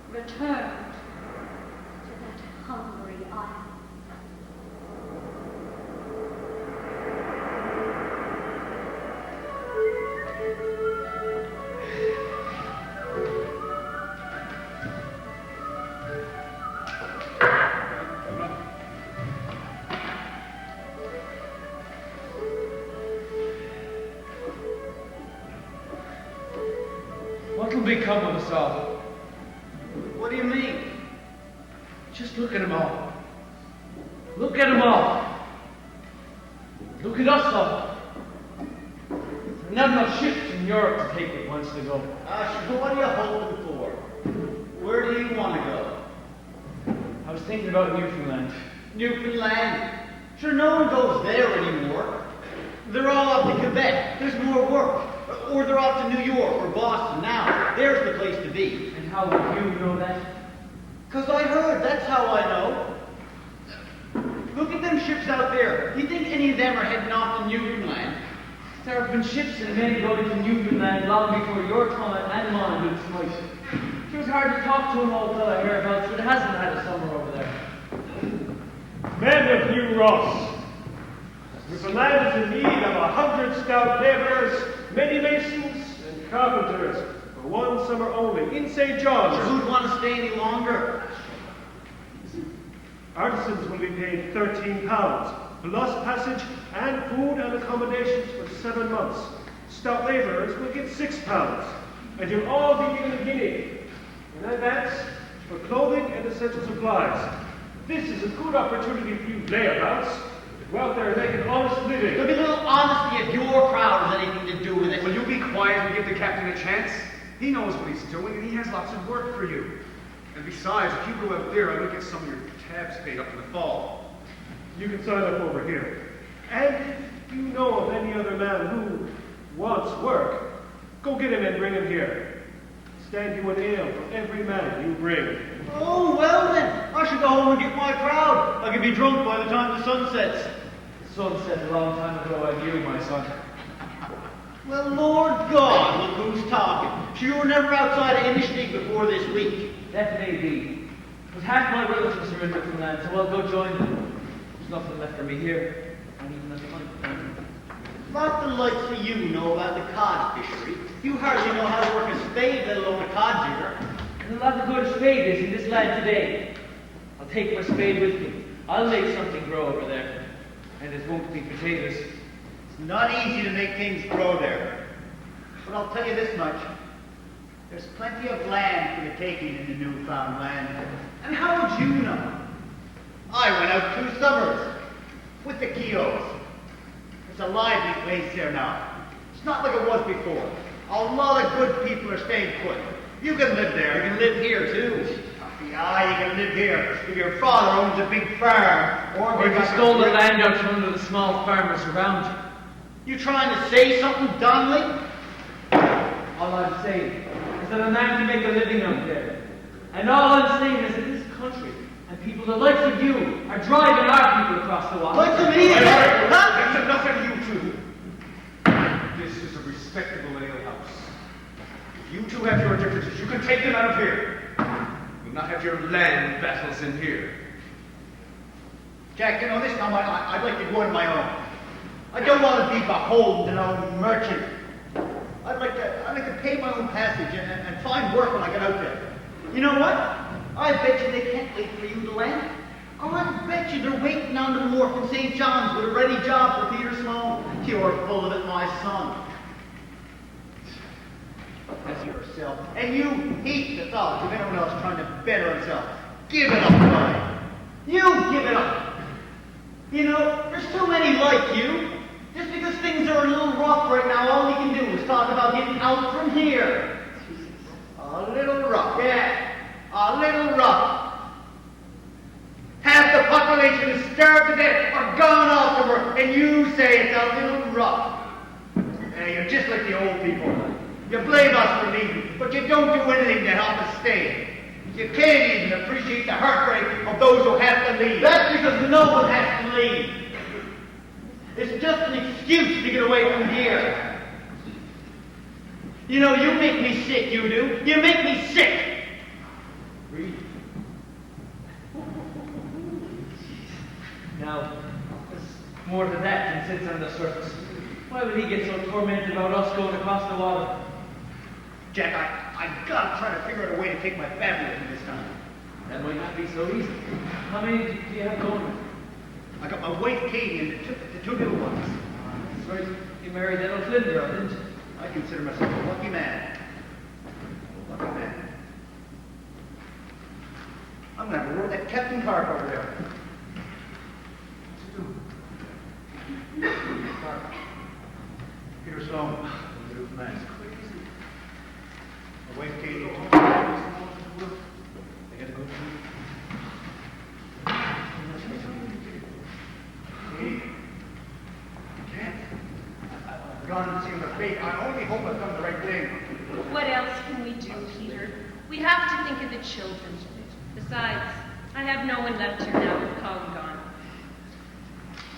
returned to that hungry isle. What will become of us all? What do you mean? Just look at them all. Look at them all. Look at us all. There are not enough ships in Europe to take what wants to go. Sure, what are you hoping for? Where do you want to go? I was thinking about Newfoundland. Newfoundland? Sure, no one goes there anymore. They're all off to Quebec. There's more work. Or they're off to New York or Boston now. There's the place to be. And how would you know that? 'Cause I heard, that's how I know. Look at them ships out there. Do you think any of them are heading off to Newfoundland? There have been ships and men going to Newfoundland long before your time and mine would smite. It was hard to talk to an old fellow hereabouts, but it hasn't had a summer over there. Men of New Ross, Newfoundland is in need of 100 stout labourers, many masons, and carpenters for one summer only in St. John's. Sure, who'd want to stay any longer? Artisans will be paid £13, plus passage and food and accommodations for 7 months. Stout labourers will get £6, and you'll all be given a guinea in advance for clothing and essential supplies. This is a good opportunity for you layabouts to go out there and make an honest living. There'll be a little honesty if your crowd has anything to do with it. Will you be quiet and give the captain a chance? He knows what he's doing, and he has lots of work for you. And besides, if you go out there, I'm going to get some of your tabs paid up in the fall. You can sign up over here. And if you know of any other man who wants work, go get him and bring him here. Stand you an ale for every man you bring. Oh, well then, I should go home and get my crowd. I could be drunk by the time the sun sets. The sun set a long time ago, I knew, my son. Well, Lord God, look who's talking. Sure, you were never outside of Inishtig before this week. That may be. But half my relatives are in Newfoundland, so I'll go join them. There's nothing left for me here. Not even a pint. What the likes of you know about the cod fishery? You hardly know how to work a spade, let alone a cod jigger. There's a lot of good spade is in this land today. I'll take my spade with me. I'll make something grow over there. And it won't be potatoes. It's not easy to make things grow there. But I'll tell you this much. There's plenty of land for the taking in the newfound land. And how would you know? I went out 2 summers with the Keoghs. There's a lively place there now. It's not like it was before. A lot of good people are staying put. You can live there. You can live here too. Yeah, you can live here if your father owns a big farm. Or if you stole the land out from under the small farmers around you. You trying to say something, Donnelly? All I'm saying is that a man can make a living out there. And all I'm saying is that this country and people the likes of you are driving our people across the water. Likes of me? That's enough of you two. This is a respectable alehouse. If you two have your differences, you can take them out of here. You'll not have your land battles in here. Jack, you know, this time I'd like to go on my own. I don't want to be beholden to no merchant. I'd like to pay my own passage and find work when I get out there. You know what? I bet you they can't wait for you to land. Oh, I bet you they're waiting on the wharf in St. John's with a ready job for Peter Sloane. You're full of it, my son. As yourself. And you hate the thought of anyone else trying to better himself. Give it up, boy. You give it up. You know, there's too many like you. Just because things are a little rough right now, all you can do is talk about getting out from here. A little rough, yeah. A little rough. Half the population is starved to death or gone off to work, and you say it's a little rough. Yeah, you're just like the old people. You blame us for leaving, but you don't do anything to help us stay. You can't even appreciate the heartbreak of those who have to leave. That's because no one has to leave. It's just an excuse to get away from here. You know, you make me sick, you do. You make me sick. Really? Now, there's more to that than sits on the surface. Why would he get so tormented about us going across the water? Jack, I gotta try to figure out a way to take my family with me this time. That might not be so easy. How many do you have going? I got my wife Katie and the 2 little ones. That's right. You married that old Flynn girl, didn't you? I consider myself a lucky man. A lucky man. I'm gonna have a word with that Captain Clark over there. Clark. Peter Sloane. Little man. My wife Katie. They had to go through. Katie. I can't. I've gone and seen the fate. I only hope I've done the right thing. What else can we do, Peter? We have to think of the children. Besides, I have no one left here now with Colin gone.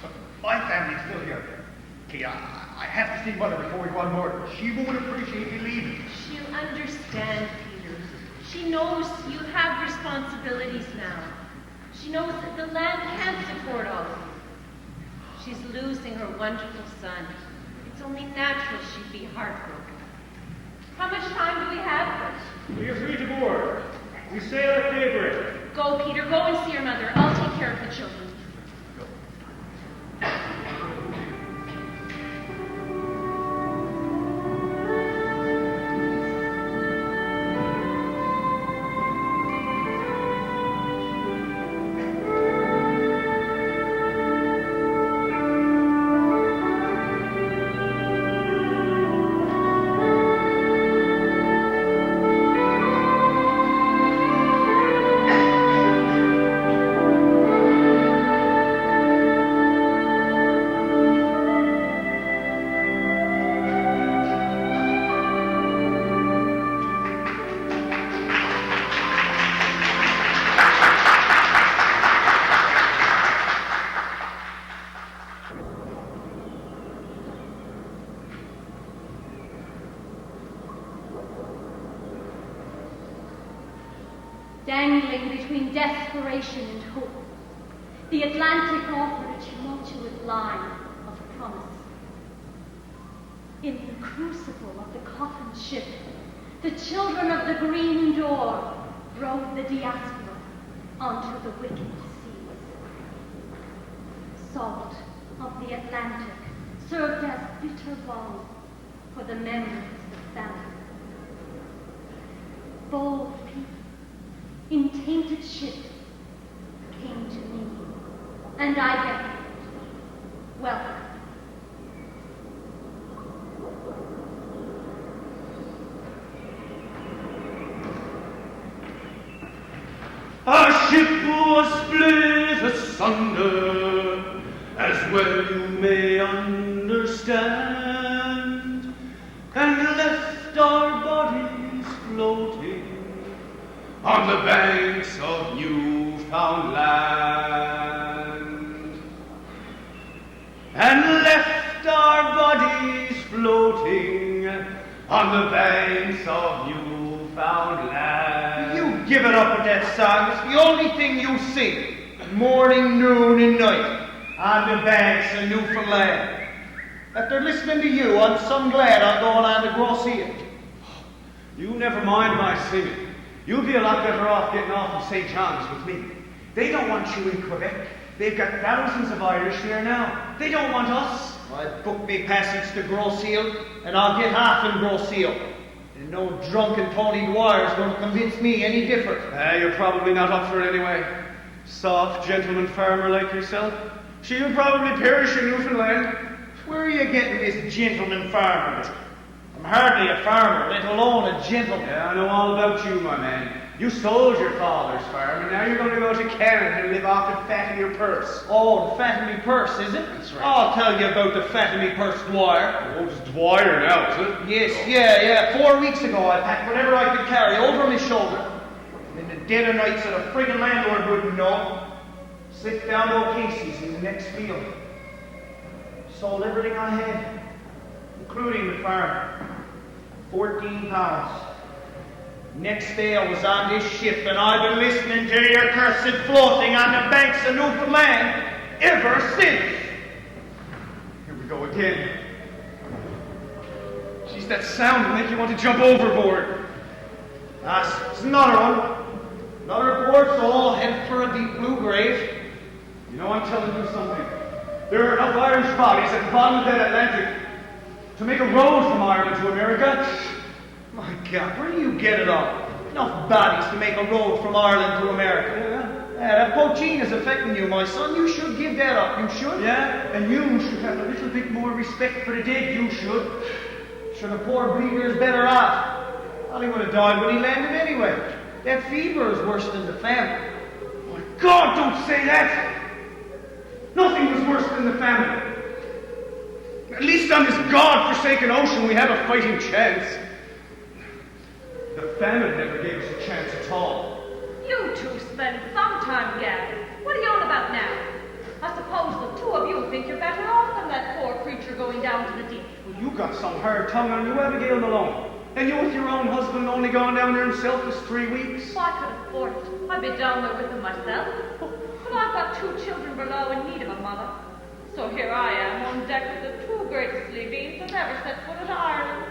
But my family's still here. Kate, I have to see Mother before we go on board. She won't appreciate me leaving. She'll understand, Peter. She knows you have responsibilities now. She knows that the land can't support all of you. She's losing her wonderful son. It's only natural she'd be heartbroken. How much time do we have? We are free to board. We sail at daybreak. Go, Peter. Go and see your mother. I'll take care of the children. Dangling between desperation and hope, the Atlantic offered a tumultuous line of promise. In the crucible of the coffin ship, the children of the Green Door drove the diaspora onto the wicked seas. Salt of the Atlantic served as bitter balm for the memories of famine. Bold people in tainted ships came to me, and I beckoned. Welcome. Our ship was split asunder, as well you may understand, and left our bodies floating on the banks of Newfoundland. And left our bodies floating on the banks of Newfoundland. You give it up with that song. It's the only thing you sing. Morning, noon, and night. On the banks of Newfoundland. After listening to you, I'm some glad I'm going on to Groseal. You never mind my singing. You'll be a lot better off getting off in St. John's with me. They don't want you in Quebec. They've got thousands of Irish there now. They don't want us. I booked me passage to Groseal, and I'll get half in Groseal. And no drunken Tony Dwyer's going to convince me any different. You're probably not up for it anyway. Soft gentleman farmer like yourself. She'll probably perish in Newfoundland. Where are you getting this gentleman farmer? I'm hardly a farmer, let alone a gentleman. Yeah, I know all about you, my man. You sold your father's farm, and now you're going to go to Canada and live off the fat in your purse. Oh, the fat in me purse, is it? That's right. I'll tell you about the fat in me purse, Dwyer. Oh, it's Dwyer now, is it? Yes, yeah. 4 weeks ago I packed whatever I could carry over my shoulder. And in the dead of night so the friggin' landlord wouldn't know, slipped down to O'Casey's in the next field. Sold everything I had, including the farm. 14 pounds. Next day I was on this ship, and I've been listening to your cursed floating on the banks of Newfoundland ever since. Here we go again. Geez, that sound will make you want to jump overboard. It's another one. Another poor soul headed for a deep blue grave. You know, I'm telling you something. There are enough Irish bodies at the bottom of that Atlantic to make a road from Ireland to America. My God, where do you get it all? Enough bodies to make a road from Ireland to America. Yeah, that poaching is affecting you, my son. You should give that up. You should. Yeah, and you should have a little bit more respect for the dead. You should. Sure, the poor breeder is better off. Well, he would have died when he landed anyway. That fever is worse than the famine. My God, don't say that! Nothing was worse than the famine. At least on this God-forsaken ocean we had a fighting chance. The famine never gave us a chance at all. You two spend some time together. What are you on about now? I suppose the two of you think you're better off than that poor creature going down to the deep. Well, you got some hard tongue on you, Abigail Malone. And you with your own husband only gone down there himself this 3 weeks. Well, I could afford it. I'd be down there with him myself. But I've got 2 children below in need of a mother. So here I am on deck with the 2 greatest sleepies that ever set foot in Ireland.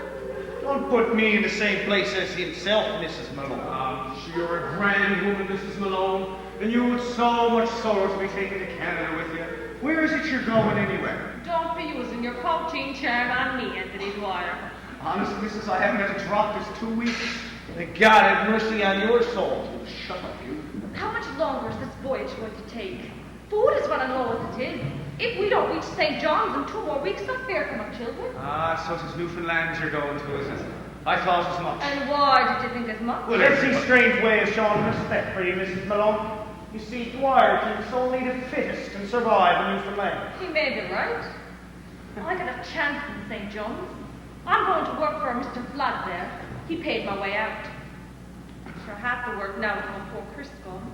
Don't put me in the same place as himself, Mrs. Malone. You're a grand woman, Mrs. Malone, and you with so much sorrow to be taken to Canada with you. Where is it you're going anyway? Don't be using your poaching charm on me, Anthony Dwyer. Honestly, Mrs., I haven't had a drop this 2 weeks. May God have mercy on your soul. Shut up, you. How much longer is this voyage going to take? Food is running low as it is. If we don't reach St. John's in 2 more weeks, the fare from our children. So it's Newfoundland you're going to, is it? I thought as much. And why did you think as much? Well, that's a strange way of showing respect for you, Mrs. Malone. You see, Dwyer thinks only the fittest can survive in Newfoundland. He may be right. I got a chance in St. John's. I'm going to work for Mr. Flood there. He paid my way out. I sure have to work now with my poor Chris gone.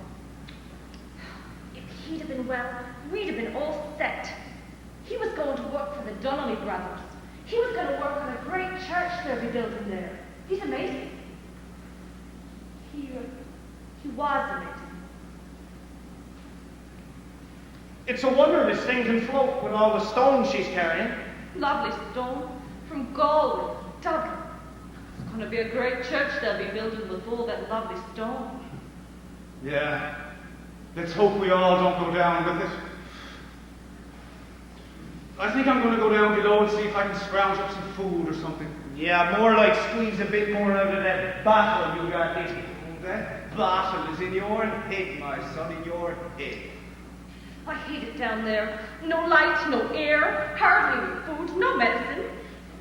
If he'd have been well, we'd have been all set. He was going to work for the Donnelly brothers. He was going to work on a great church they'll be building there. He's amazing. He was amazing. It's a wonder this thing can float with all the stones she's carrying. Lovely stone. from Galway, Dublin. It's going to be a great church they'll be building with all that lovely stone. Yeah. Let's hope we all don't go down with it. I think I'm going to go down below and see if I can scrounge up some food or something. Yeah, more like squeeze a bit more out of that bottle you got in. That bottle is in your head, my son, in your head. I hate it down there. No light, no air, hardly any food, no medicine.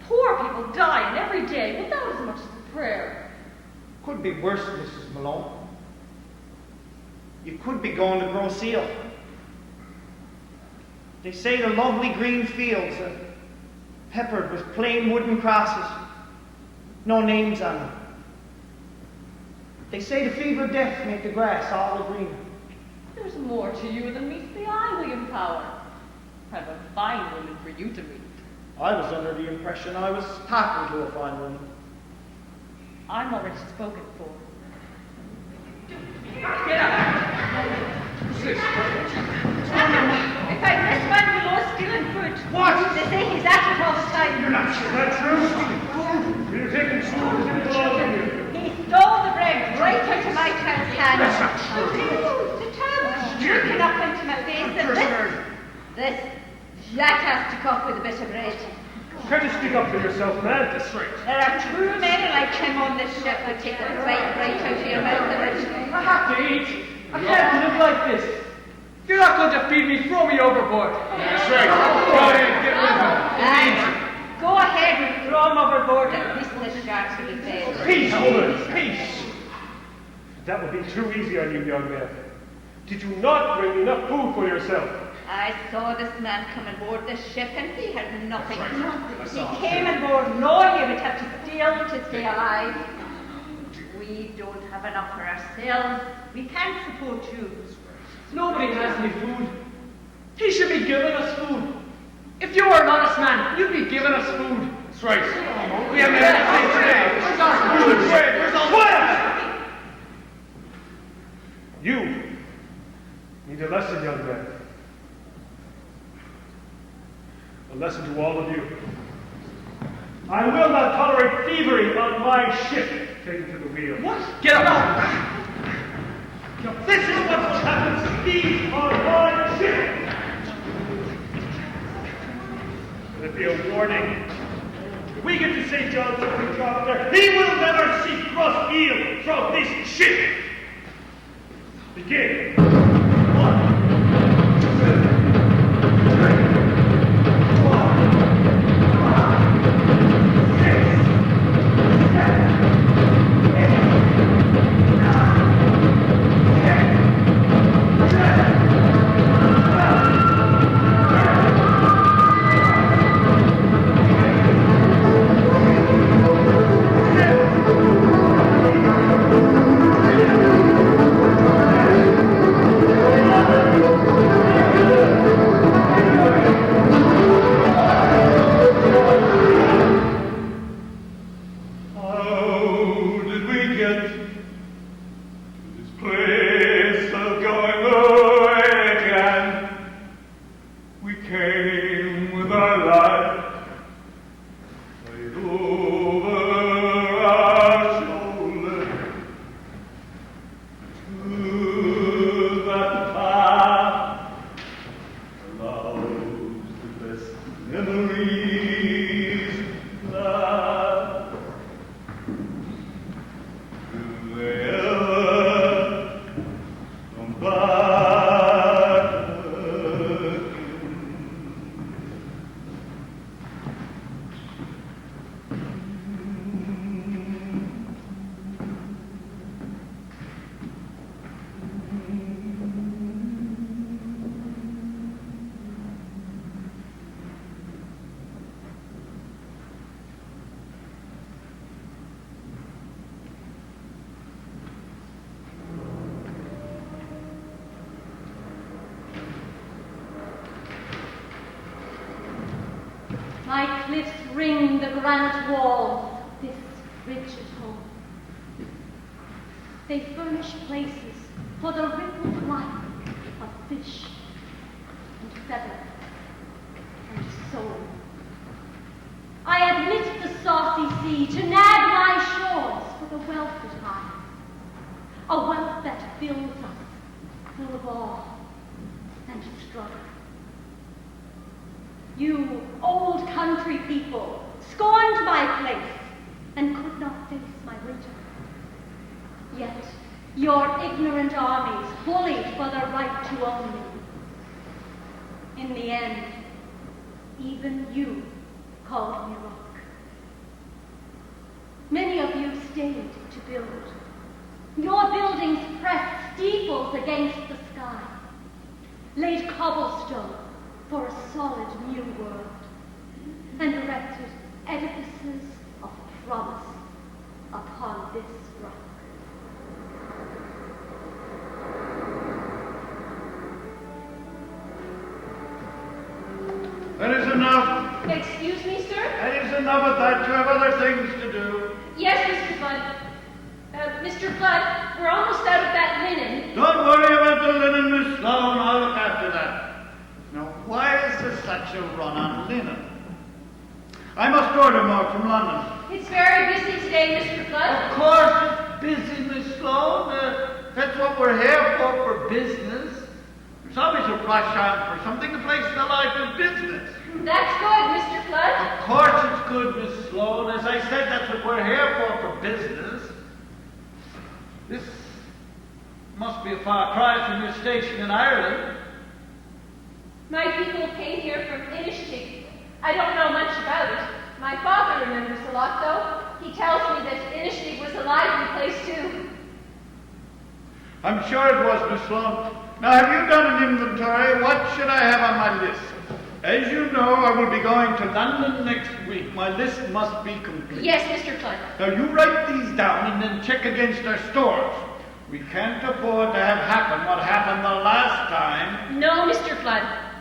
Poor people dying every day without as much as a prayer. Could be worse, Mrs. Malone. You could be going to grow seal. They say the lovely green fields are peppered with plain wooden crosses, no names on them. They say the fever of death make the grass all the greener. There's more to you than meets the eye, William Power. I'm a fine woman for you to meet. I was under the impression I was talking to a fine woman. I'm already spoken for. Get up! If I miss one, we'll all steal and food. What? They say he's at it all the time. You're not sure that's true? You're taking food and it belongs to you. He stole the bread right out of my child's hand. That's not true. The child drinking up into my face. This jackass took off with a bit of bread. Try to speak up for yourself, man. That's right. There are two men like him on this ship who take the right out of your mouth originally. I have to eat. I can't live like this. If you're not going to feed me, throw me overboard. That's right. Go ahead, get rid of him. Go ahead and throw him overboard and listen to the sharks will be dead. Peace, woman, peace. That would be too easy on you, young man. Did you not bring enough food for yourself? I saw this man come aboard this ship and he had nothing. Right. He came aboard knowing he would have to steal to stay alive. We don't have enough for ourselves. We can't support you. Nobody has any food. He should be giving us food. If you were an honest man, you'd be giving us food. That's right. We haven't had anything today. Where's our food? Where's all Quiet! You need a lesson, young man. A lesson to all of you. I will not tolerate thievery on my ship. Taken to the wheel. What? Get up! This is what will happen to thieves on my ship. Let it be a warning. If we get to St. John's and we drop there, he will never see cross eel from this ship. Begin. 1, 2, 3. My cliffs ring the granite wall of this rigid home. They furnish places for the rippled life of fish and feather and soul. I admit sea to nag my shores for the wealth that I have. A wealth that fills us, full of awe and struggle. You old country people scorned my place and could not face my winter. Yet your ignorant armies bullied for the right to own me. In the end, even you called me rock. Many of you stayed to build. Your buildings pressed steeples against the sky, laid cobblestone for a solid new world, and erected edifices of promise upon this rock. That is enough. Excuse me, sir? That is enough of that. You have other things to do. Yes, Mr. Flood. Mr. Flood, we're almost out of that linen. Don't worry about the linen, Miss Sloane. I'll look after that. Now, why is there such a run on linen? I must order more from London. It's very busy today, Mr. Flood. Of course it's busy, Miss Sloane. That's what we're here for business. There's always a rush on for something. The place is alive with business. That's good, Mr. Flood. Of course it's good, Miss Sloane. As I said, that's what we're here for business. This must be a far cry from your station in Ireland. My people came here from Inishtig. I don't know much about it. My father remembers a lot, though. He tells me that Inishtig was a lively place, too. I'm sure it was, Miss Sloane. Now, have you done an inventory? What should I have on my list? As you know, I will be going to London next week. My list must be complete. Yes, Mr. Flood. Now, you write these down and then check against our stores. We can't afford to have happen what happened the last time. No, Mr. Flood.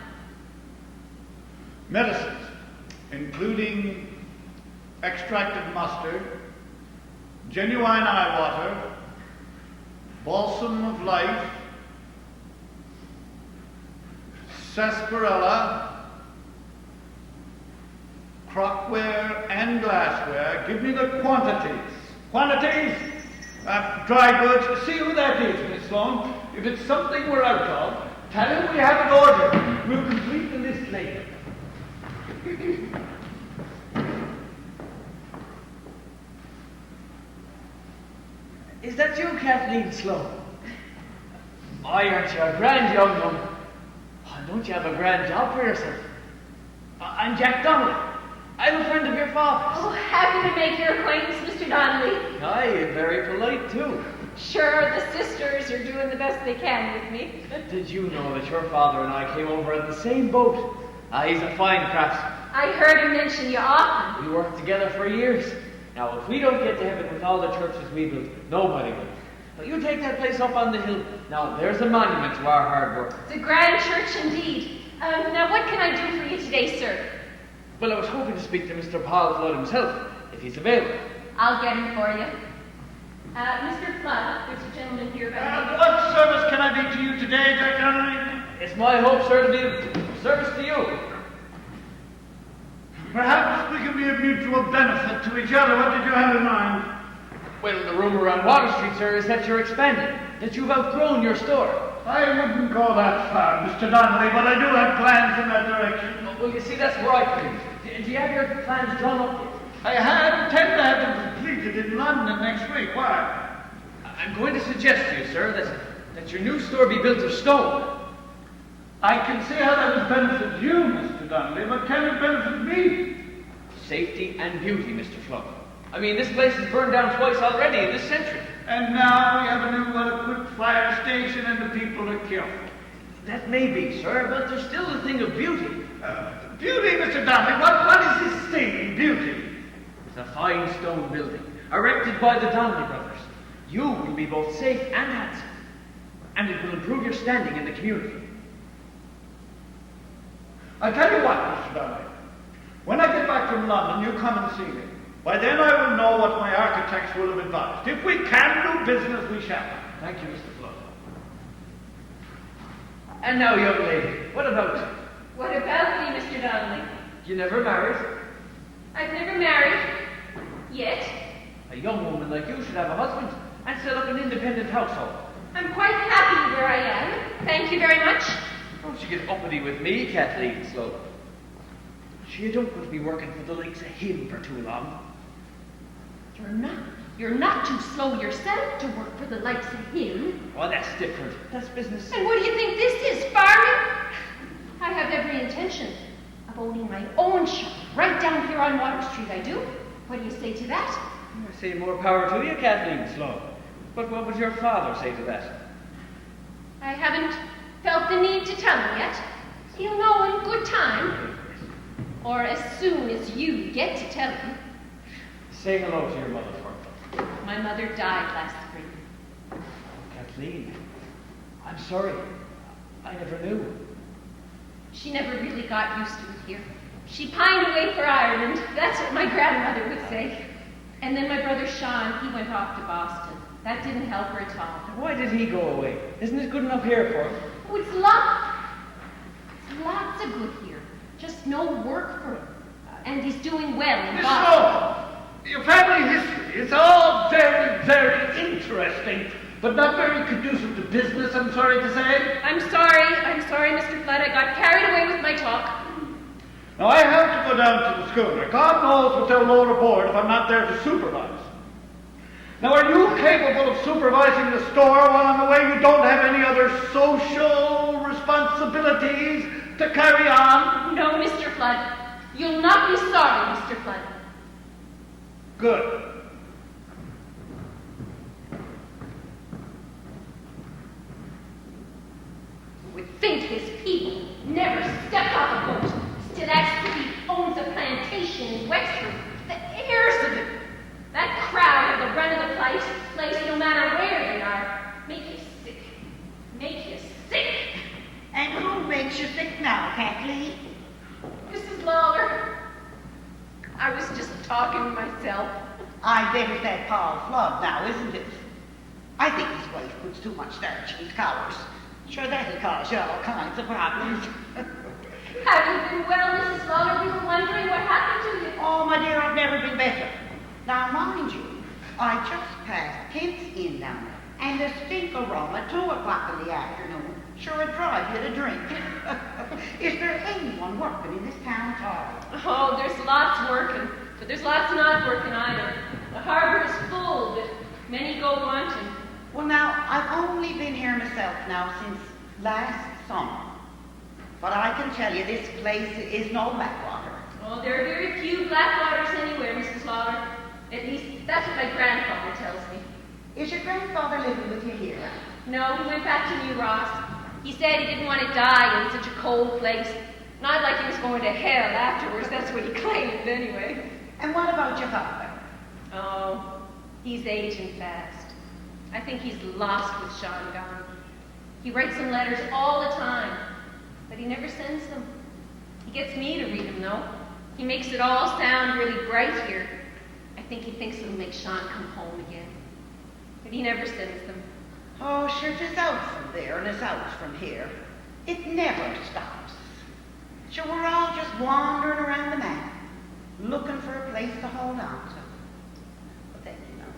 Medicines, including extracted mustard, genuine eye water, balsam of life, sarsaparilla, crockware and glassware. Give me the quantities. Quantities? Dry goods. See who that is, Miss Sloane. If it's something we're out of, tell him we have it ordered. We'll complete the list later. Is that you, Kathleen Sloane? Why, aren't you a grand young woman? Oh, don't you have a grand job for yourself? I'm Jack Donnelly. I'm a friend of your father's. Oh, happy to make your acquaintance, Mr. Donnelly. Aye, you're very polite, too. Sure, the sisters are doing the best they can with me. Did you know that your father and I came over in the same boat? He's a fine craftsman. I heard him mention you often. We worked together for years. Now, if we don't get to heaven with all the churches we built, nobody will. But you take that place up on the hill. Now, there's a monument to our hard work. It's a grand church indeed. Now, what can I do for you today, sir? Well, I was hoping to speak to Mr. Paul Flood himself, if he's available. I'll get him for you. Mr. Flood, there's a gentleman here by What service can I be to you today, Jack Donnelly? It's my hope, sir, to be of service to you. Perhaps we can be of mutual benefit to each other. What did you have in mind? Well, the rumor around Water Street, sir, is that you're expanding, that you've outgrown your store. I wouldn't go that far, Mr. Donnelly, but I do have plans in that direction. Well, you see, that's where I come in. Do you have your plans drawn up yet? I intend to have them completed in London next week. Why? I'm going to suggest to you, sir, that your new store be built of stone. I can see how that would benefit you, Mr. Donnelly, but can it benefit me? Safety and beauty, Mr. Flood. I mean, this place has burned down twice already in this century. And now we have a new well-equipped fire station and the people are careful. That may be, sir, but there's still the thing of beauty. Beauty, Mr. Donnelly? What is this thing, beauty? It's a fine stone building, erected by the Donnelly brothers. You will be both safe and handsome, and it will improve your standing in the community. I tell you what, Mr. Donnelly. When I get back from London, you come and see me. By then I will know what my architects will have advised. If we can do business, we shall. Thank you, Mr. Flood. And now, young lady, what about you? What about me, Mr. Donnelly? You never married? I've never married. Yet, A young woman like you should have a husband and set up an independent household. I'm quite happy where I am. Thank you very much. Don't you get uppity with me, Kathleen Slow. You don't want to be working for the likes of him for too long. You're not too slow yourself to work for the likes of him. Oh, that's different. That's business. And what do you think this is, farming? I have every intention of owning my own shop right down here on Water Street, I do. What do you say to that? I say more power to you, Kathleen Slow. But what would your father say to that? I haven't felt the need to tell him yet. He'll know in good time. Or as soon as you get to tell him. Say hello to your mother for me. My mother died last spring. Kathleen, I'm sorry. I never knew. She never really got used to it here. She pined away for Ireland. That's what my grandmother would say. And then my brother Sean, he went off to Boston. That didn't help her at all. Why did he go away? Isn't it good enough here for him? Oh, it's lots of good here. Just no work for him. And he's doing well in Miss Boston. Sloan, your family history, it's all very, very interesting, but not very conducive to business, I'm sorry to say. I'm sorry, Mr. Flood. I got carried away with my talk. Now, I have to go down to the schooner. God knows what they'll load aboard if I'm not there to supervise. Now, are you capable of supervising the store while I'm away? You don't have any other social responsibilities to carry on? No, Mr. Flood. You'll not be sorry, Mr. Flood. Good. You would think his people never stepped off a boat. Still actually owns a plantation in Wexford. The heirs of it. That crowd have the run of the place no matter where they are. Make you sick. Make you sick. And who makes you sick now, Kathleen? Mrs. Lawler. I was just talking to myself. I bet it's that Paul Flood now, isn't it? I think his wife puts too much starch in his collars. Sure, that'll cause you all kinds of problems. Have you been well, Mrs. Lawler? We were wondering what happened to you. Oh, my dear, I've never been better. Now, mind you, I just passed Kent's Inn down there, and a stink of rum at 2 o'clock in the afternoon. Sure, it'd drive you to drink. Is there anyone working in this town at all? Oh, there's lots working, but there's lots not working either. The harbor is full, but many go wanting. Well, now, I've only been here myself now since last summer. But I can tell you this place is no backwater. Oh, there are very few Blackwaters anywhere, Mrs. Lawler. At least, that's what my grandfather tells me. Is your grandfather living with you here? No, he went back to New Ross. He said he didn't want to die in such a cold place. Not like he was going to hell afterwards. That's what he claimed, anyway. And what about your father? Oh, he's aging fast. I think he's lost with Sean gone. He writes him letters all the time, but he never sends them. He gets me to read them, though. He makes it all sound really bright here. I think he thinks it'll make Sean come home again. But he never sends them. Oh, sure, it's out from there and it's out from here. It never stops. Sure, we're all just wandering around the map, looking for a place to hold on to. But then, you know.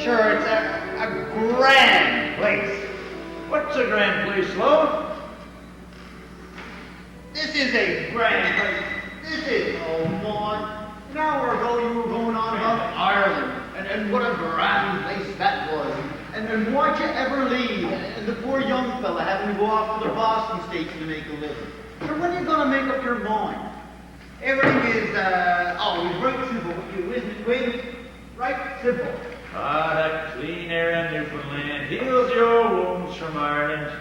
Sure, it's a grand place. What's a grand place, Sloan? This is a grand place. This is, oh, my. An hour ago you were going on about Ireland, and what a grand place that was. And why'd you ever leave? And the poor young fella having to go off to the Boston station to make a living. So when are you going to make up your mind? Everything is always right simple with you, isn't it, Wade? Right simple. Ah, that clean air in Newfoundland heals your wounds from Ireland.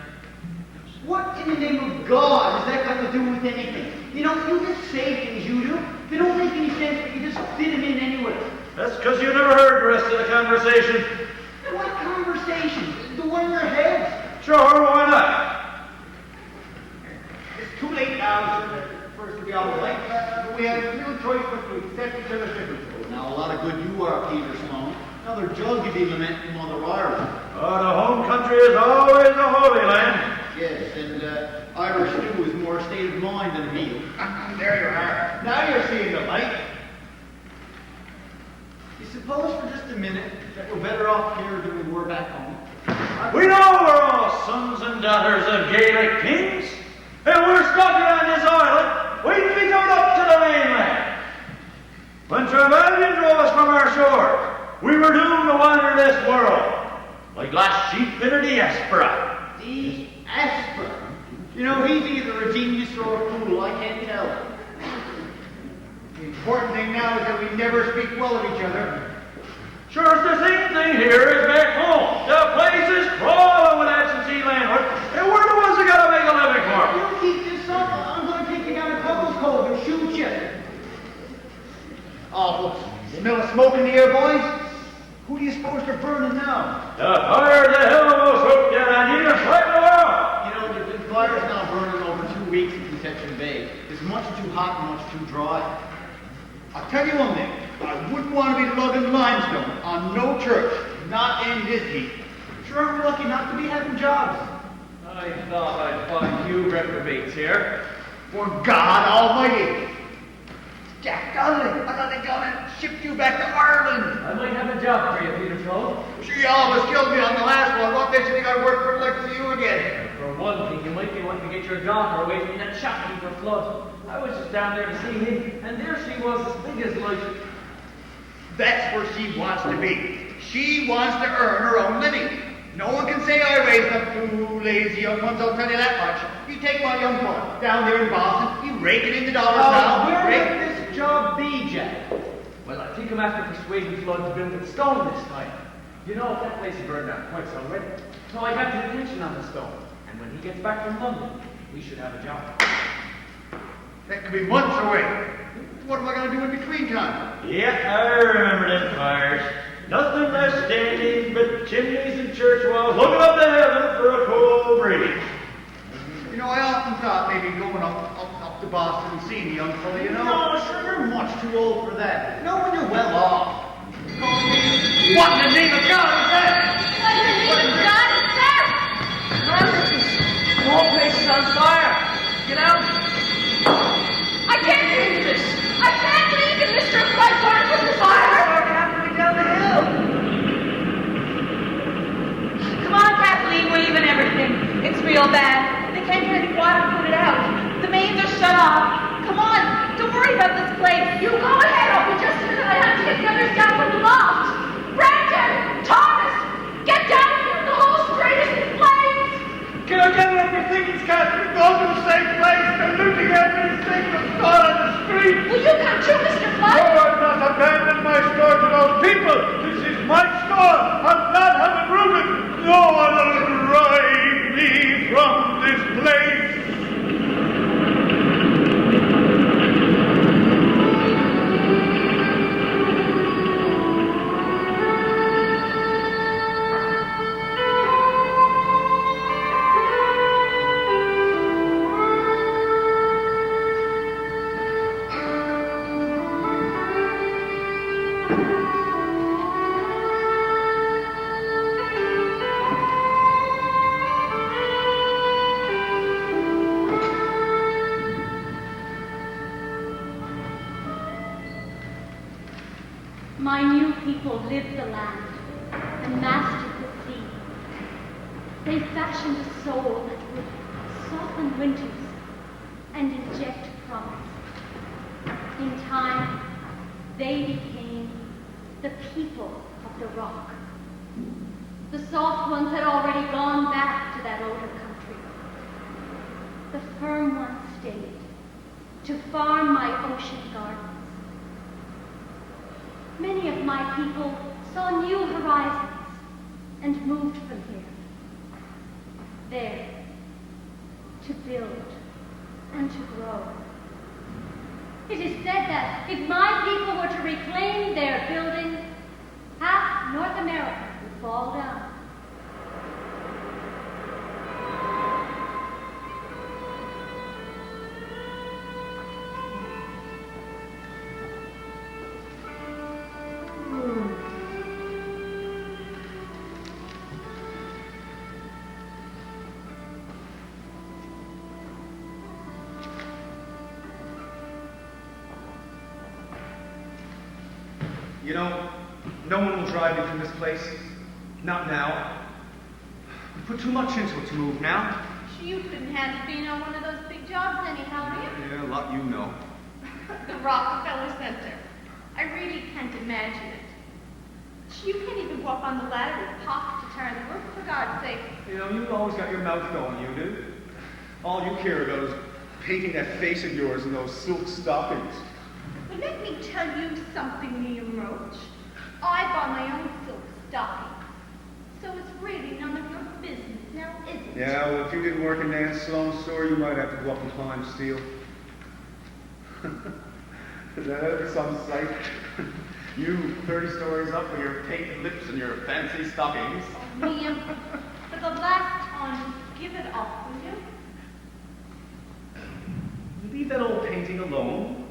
What in the name of God has that got to do with anything? You know, you just say things you do. They don't make any sense, but you just fit them in anyway. That's because you never heard the rest of the conversation. What conversation? The be lamenting Mother Ireland. Oh, the home country is always a holy land. Yes, and Irish stew is more a state of mind than a meal. There you are. Now you're seeing the light. You suppose for just a minute that we're better off here than we were back home? We know we're all sons and daughters of Gaelic kings, and we're stuck here on this island waiting to be towed up to the mainland. When Trevelyan drove us from our shore, we were doomed to wander this world, like last sheep in a diaspora. Diaspora? You know, he's either a genius or a fool, I can't tell. The important thing now is that we never speak well of each other. Sure, it's the same thing here as back home. The place is crawling with absentee landlords, and we're the ones that gotta make a living for it. You keep this up, I'm gonna take you down to Couples Cove and shoot you. Awful. Smell of smoke in the air, boys? Who do you suppose they're burning now? The fire the hell almost hooked down on you, right in the world. You know, there's been fires now burning over 2 weeks in Conception Bay. It's much too hot and much too dry. I'll tell you one thing. I wouldn't want to be lugging limestone on no church, not in this heat. Sure, I'm lucky not to be having jobs. I thought I'd find you reprobates here. For God Almighty! Jack Donnelly, I thought they gone and shipped you back to Ireland. I might have a job for you, Peter Troll. Sure, you almost killed me on the last one. What makes you think I'd work for like for you again? For one thing, you might be wanting to get your daughter away from that shopkeeper flood. I was just down there to see him, and there she was, as big as life. That's where she wants to be. She wants to earn her own living. No one can say I raised up two lazy young ones, I'll tell you that much. You take my young one down there in Boston, you rake it into dollars now. Where would this job be, Jack? Well, I think I'm after persuading Flood to build it stone this time. You know, that place burned down twice already. So I got the attention on the stone. And when he gets back from London, we should have a job. That could be months away. What am I going to do in between time? Yeah, I remember them fires. Nothing left standing but chimneys and church walls looking up to heaven for a cold breeze. You know, I often thought maybe going up to Boston and seeing the young fella, you know. No, sure, you're much too old for that. No, when you're well off. What in the name of God is that? What in the name of God is that? The whole place is on fire. Get out. I can't leave this. I can't leave it, Mr. Floodwater, from the fire. Halfway down the hill. Come on, Kathleen, we're even everything. It's real bad. They can't get any water to put it out. The mains are shut off. Come on, don't worry about this place. You go ahead, I'll be just a minute. I have to get the others down from the loft. Brandon! Thomas! Get down here! The whole street is in flames! Can I get everything it's got? We're going to the same place. They're looting everything that's gone on the street. Will you come too, Mr. Flood? No, I've not abandoned my store to those people. This is my store. I'm not having ruined. No one will drive me from this place. My new people lived the land and mastered the sea. They fashioned a soul that would soften winters and inject promise. In time, they became the people of the rock. The soft ones had already gone back to that older country. The firm ones stayed to farm my ocean gardens. Many of my people saw new horizons and moved from here. There, to build and to grow. It is said that if my people were to reclaim their buildings, half North America would fall down. You know, no one will drive me from this place. Not now. We put too much into it to move now. You couldn't handle being on one of those big jobs anyhow, do you? Yeah, a lot you know. The Rockefeller Center. I really can't imagine it. You can't even walk on the ladder with Pop to turn the roof, for God's sake. You know, you've always got your mouth going, you do. All you care about is painting that face of yours in those silk stockings. But let me tell you something, Liam Roach. I bought my own silk stockings. So it's really none of your business now, is it? Yeah, well, if you didn't work in Nan Sloan's store, you might have to go up and climb steel. That'd be some sight. You 30 stories up with your painted lips and your fancy stockings. Oh, Liam, for the last time, give it up, will you? Leave that old painting alone.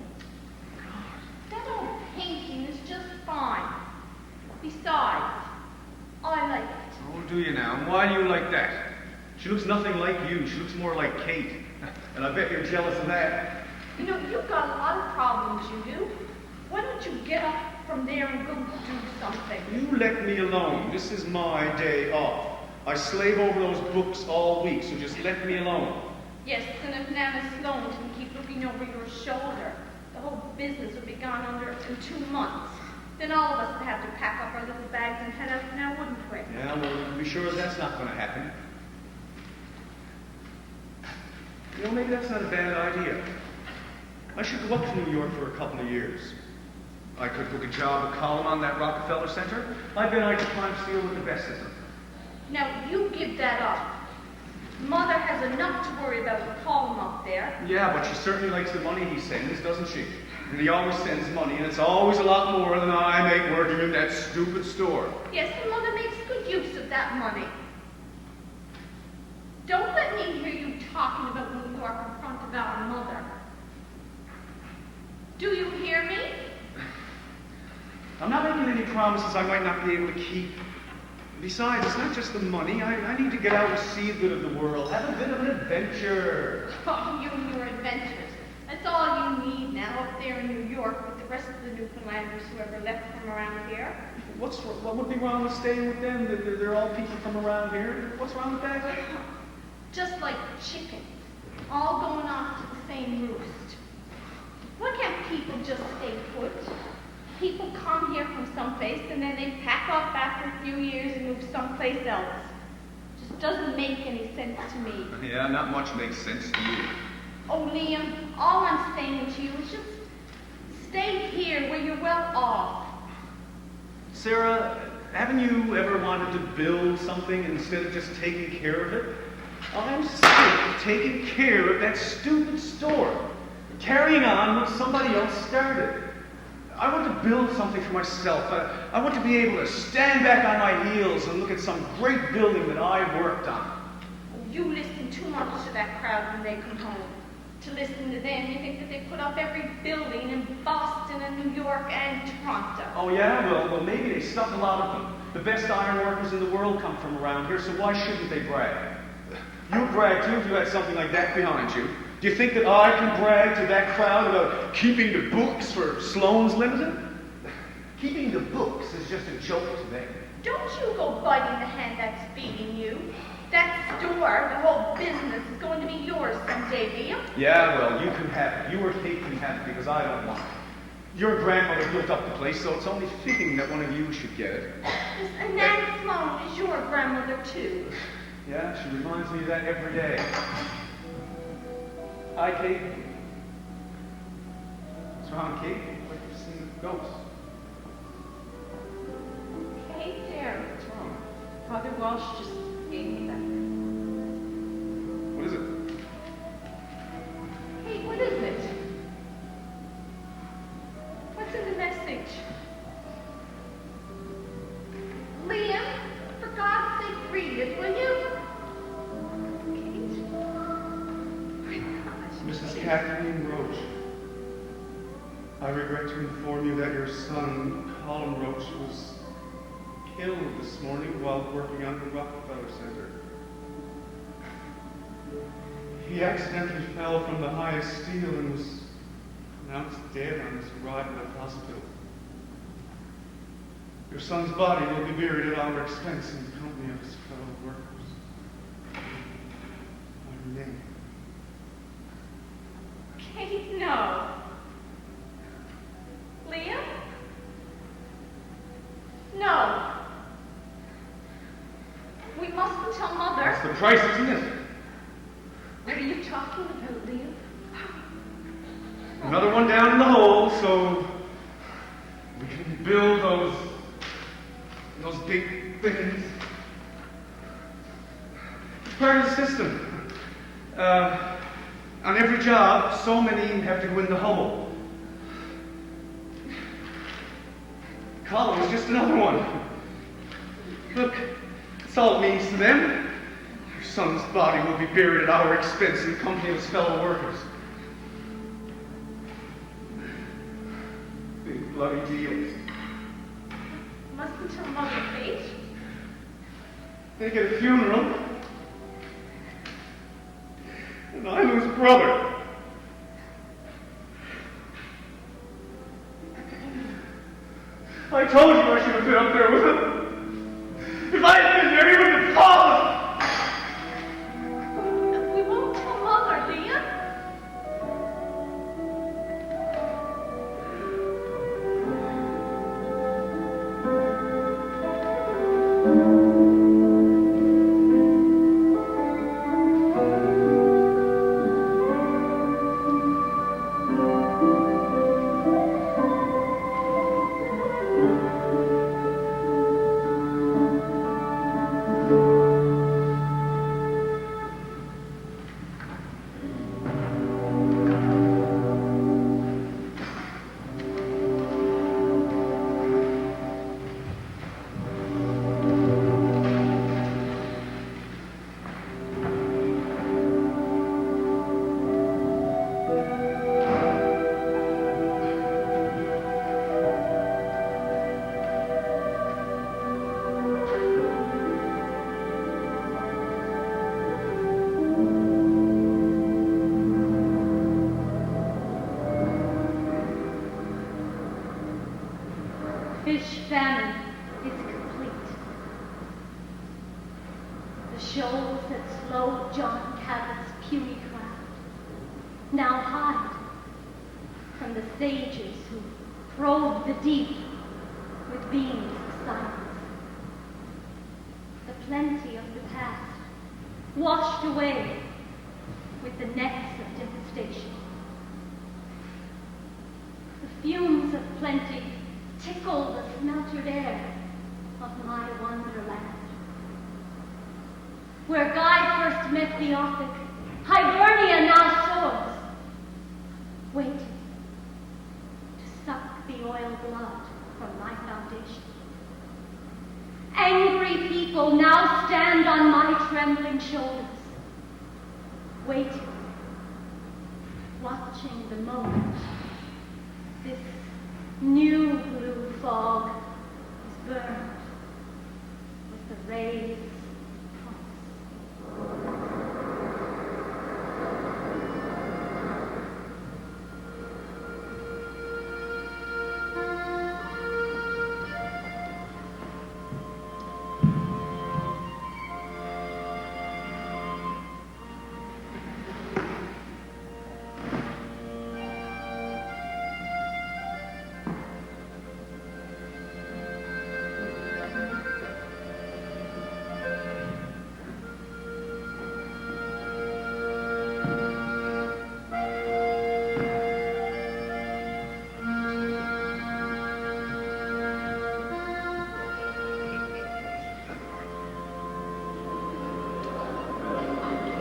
That old painting is just fine. Besides, I like it. Oh, do you now? And why do you like that? She looks nothing like you. She looks more like Kate. And I bet you're jealous of that. You know, you've got a lot of problems, you do. Why don't you get up from there and go do something? You let me alone. This is my day off. I slave over those books all week, so just let me alone. Yes, and if Nana Sloan didn't keep looking over your shoulder, the whole business would be gone under in 2 months. Then all of us would have to pack up our little bags and head out now, wouldn't we? Yeah, well, be sure that's not going to happen. You know, maybe that's not a bad idea. I should go up to New York for a couple of years. I could book a job at column on that Rockefeller Center. I bet I could climb steel with the best of them. Now, you give that up. Mother has enough to worry about with Colin up there. Yeah, but she certainly likes the money he sends, doesn't she? And he always sends money, and it's always a lot more than I make working in that stupid store. Yes, and Mother makes good use of that money. Don't let me hear you talking about New York in front of our mother. Do you hear me? I'm not making any promises I might not be able to keep. Besides, it's not just the money. I need to get out and see a bit of the world. Have a bit of an adventure. Oh, you and your adventures. That's all you need now up there in New York with the rest of the Newfoundlanders who ever left from around here. What would be wrong with staying with them? They're all people from around here. What's wrong with that? Just like chickens, all going off to the same roost. Why can't people just stay put? People come here from someplace and then they pack up after a few years and move someplace else. Just doesn't make any sense to me. Yeah, not much makes sense to you. Oh, Liam, all I'm saying to you is just stay here where you're well off. Sarah, haven't you ever wanted to build something instead of just taking care of it? I'm sick of taking care of that stupid store, carrying on what somebody else started. I want to build something for myself. I want to be able to stand back on my heels and look at some great building that I worked on. You listen too much to that crowd when they come home. To listen to them, you think that they put up every building in Boston and New York and Toronto. Oh yeah? Well, maybe they stuck a lot of them. The best iron workers in the world come from around here, so why shouldn't they brag? You'd brag too if you had something like that behind you. Do you think that I can brag to that crowd about keeping the books for Sloan's Limited? Keeping the books is just a joke to them. Don't you go biting the hand that's feeding you. That store, the whole business, is going to be yours someday, Liam. Yeah, well, you can have it. You or Kate can have it because I don't want it. Your grandmother built up the place, so it's only fitting that one of you should get it. And Nan Sloan is your grandmother, too. Yeah, she reminds me of that every day. Hi, Kate. What's wrong, Kate? Like you've seen a ghost. Kate, dear. What's wrong? Father Walsh just gave me that. What is it? Hey, what is it? What's in the message? Liam, for God's sake, read it, will you? Mrs. Kathleen Roach, I regret to inform you that your son, Colin Roach, was killed this morning while working on the Rockefeller Center. He accidentally fell from the highest steel and was pronounced dead on his arrival at the hospital. Your son's body will be buried at our expense in the company of his fellow workers. My name. Kate, no. Liam? No. We mustn't tell Mother. That's the price, isn't it? What are you talking about, Liam? Another one down in the hole, so we can build those big things. It's part of the system. On every job, so many have to go in the hole. Colin is just another one. Look, that's all it means to them. Your son's body will be buried at our expense in the company of his fellow workers. Big bloody deal. Mustn't tell Mother, Kate. They get a funeral. And I lose a brother. I told you I should have been up there with him. If I had been there, he would have fallen. We won't tell Mother, Liam. Fish famine is complete. The shoals that slowed John Cabot's puny craft now hide from the sages who probe the deep with beams of science. The plenty of the past washed away with the nets of devastation. The fumes of plenty tickle the smeltered air of my wonderland. Where Guy first met the Orphic, Hibernia now soars, waiting to suck the oil blood from my foundation. Angry people now stand on my trembling shoulders, waiting, watching the moment this new blue fog is burned with the rays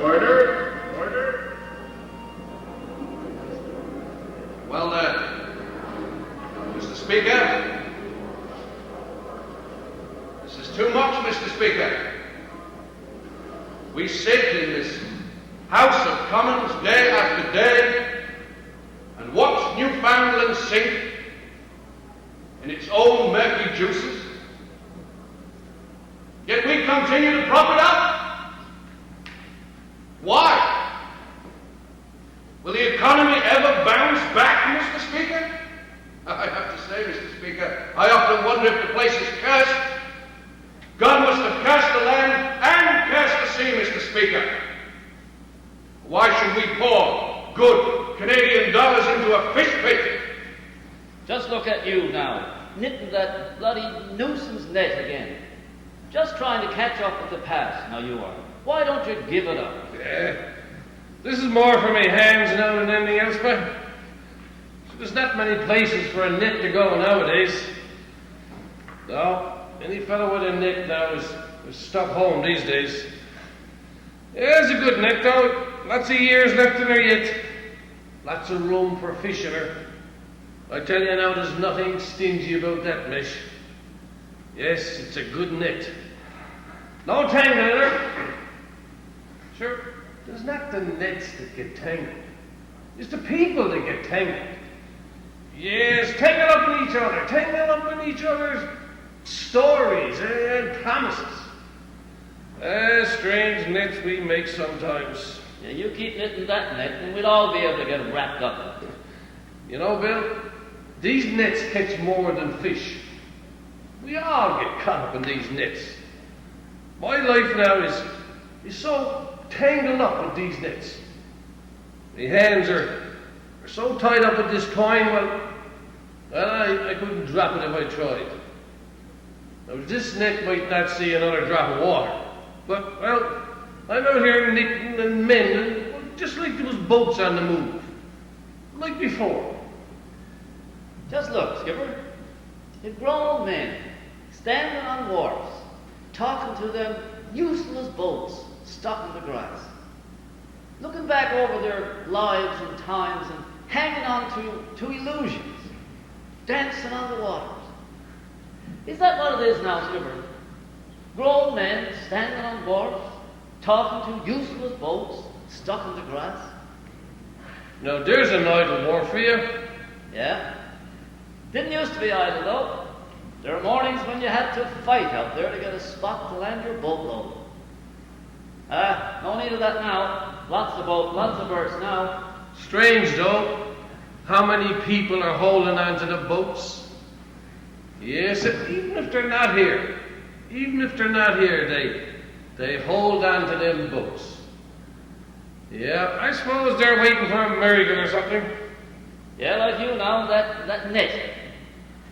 Order! Order! Well then, Mr. Speaker, this is too much, Mr. Speaker. We sit in this House of Commons day after day and watch Newfoundland sink in its own murky juices, yet we continue to prop it up. Why? Will the economy ever bounce back, Mr. Speaker? I have to say, Mr. Speaker, I often wonder if the place is Why should we pour good Canadian dollars into a fish pit? Just look at you now, knitting that bloody nuisance net again. Just trying to catch up with the past, now you are. Why don't you give it up? Yeah. This is more for me hands now than anything else, but there's not many places for a net to go nowadays. No, any fellow with a net now is stuck home these days. Yeah, it's a good net though. Lots of years left in her yet. Lots of room for fish in her. I tell you now, there's nothing stingy about that mesh. Yes, it's a good net. No tangle in her. Sure, there's not the nets that get tangled. It's the people that get tangled. Yes, tangled up in each other, tangled up in each other's stories and promises. Strange nets we make sometimes. Yeah, you keep knitting that net and we'll all be able to get wrapped up in it. You know, Bill, these nets catch more than fish. We all get caught up in these nets. My life now is so tangled up with these nets. My hands are so tied up with this coin, I couldn't drop it if I tried. Now, this net might not see another drop of water, but, well, I'm out here knitting and mending, just like there was boats on the move, like before. Just look, Skipper. The grown men standing on wharves, talking to them useless boats stuck in the grass, looking back over their lives and times and hanging on to illusions, dancing on the waters. Is that what it is now, Skipper? Grown men standing on wharves, talking to useless boats stuck in the grass? Now there's an idle wharf for you. Yeah. Didn't used to be idle, though. There are mornings when you had to fight out there to get a spot to land your boatload. No need of that now. Lots of berths now. Strange, though, how many people are holding on to the boats. Yes, and even if they're not here, they hold on to them boats. Yeah, I suppose they're waiting for a miracle or something. Yeah, like you now, that net.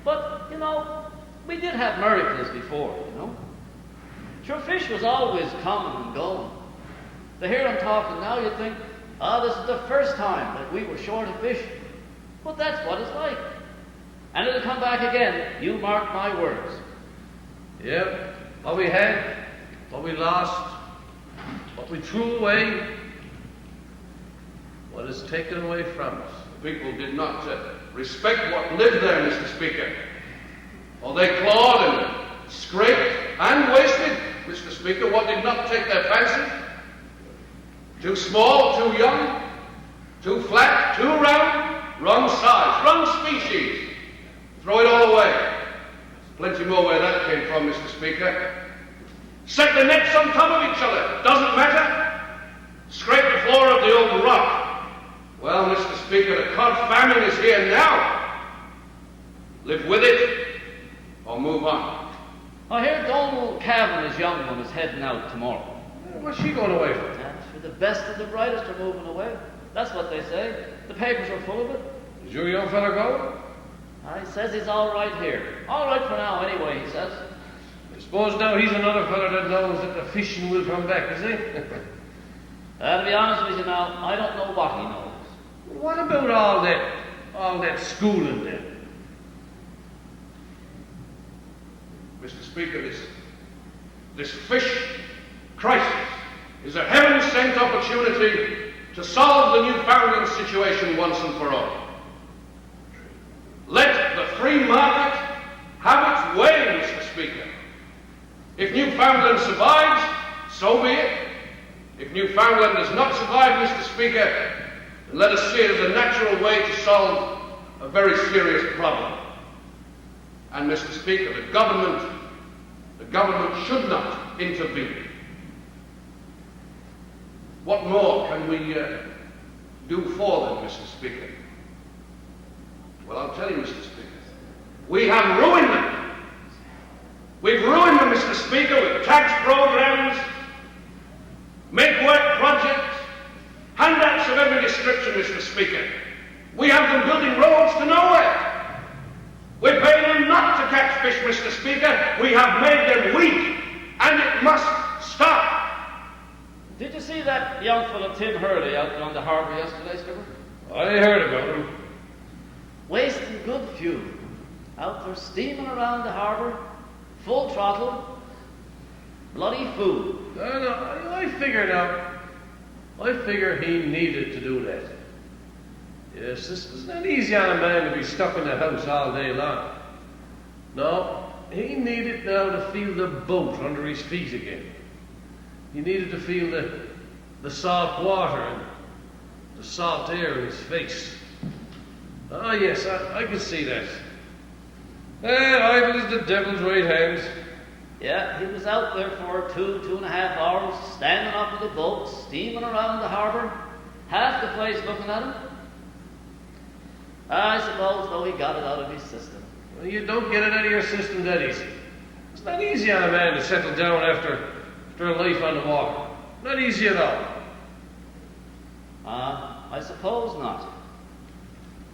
But, you know, we did have miracles before, you know. Sure, fish was always coming and going. To hear them talking now, you'd think, this is the first time that we were short of fish. But that's what it's like. And it'll come back again, you mark my words. Yeah, what we had, what we lost, what we threw away, what is taken away from us. People did not respect what lived there, Mr. Speaker. Or they clawed and scraped and wasted, Mr. Speaker, what did not take their fancy. Too small, too young, too flat, too round, wrong size, wrong species. Throw it all away. Plenty more where that came from, Mr. Speaker. Set the nets on top of each other. Doesn't matter. Scrape the floor of the old rock. Well, Mr. Speaker, the cod famine is here now. Live with it or move on. I hear Donald Kavanagh's young one is heading out tomorrow. What's she going away for? For the best and the brightest are moving away. That's what they say. The papers are full of it. Is your young fella going? He says he's all right here. All right for now, anyway, he says. I suppose now he's another fella that knows that the fishing will come back, is he? To be honest with you now, I don't know what he knows. What about all that schooling then? Mr. Speaker, this fish crisis is a heaven-sent opportunity to solve the Newfoundland situation once and for all. Let the free market have its way, Mr. Speaker. If Newfoundland survives, so be it. If Newfoundland does not survive, Mr. Speaker, then let us see it as a natural way to solve a very serious problem. And, Mr. Speaker, the government should not intervene. What more can we do for them, Mr. Speaker? Well, I'll tell you, Mr. Speaker. We have ruined them. We've ruined them, Mr. Speaker, with tax programs, make-work projects, hand Speaker. We have them building roads to nowhere. We pay them not to catch fish, Mr. Speaker. We have made them weak, and it must stop. Did you see that young fellow Tim Hurley out on the harbour yesterday, Skipper? I heard about him. Wasting good fuel. Out there steaming around the harbour, full throttle, bloody fool. I figure he needed to do that. Yes, this is not easy on a man to be stuck in the house all day long. No, he needed now to feel the boat under his feet again. He needed to feel the salt water and the salt air in his face. Ah, yes, I can see that. Idle is the devil's right hand. Yeah, he was out there for 2.5 hours, standing up with the boat, steaming around the harbour, half the place looking at him. I suppose, though, he got it out of his system. Well, you don't get it out of your system that easy. It's not easy on a man to settle down after a life on the water. Not easy at all. I suppose not.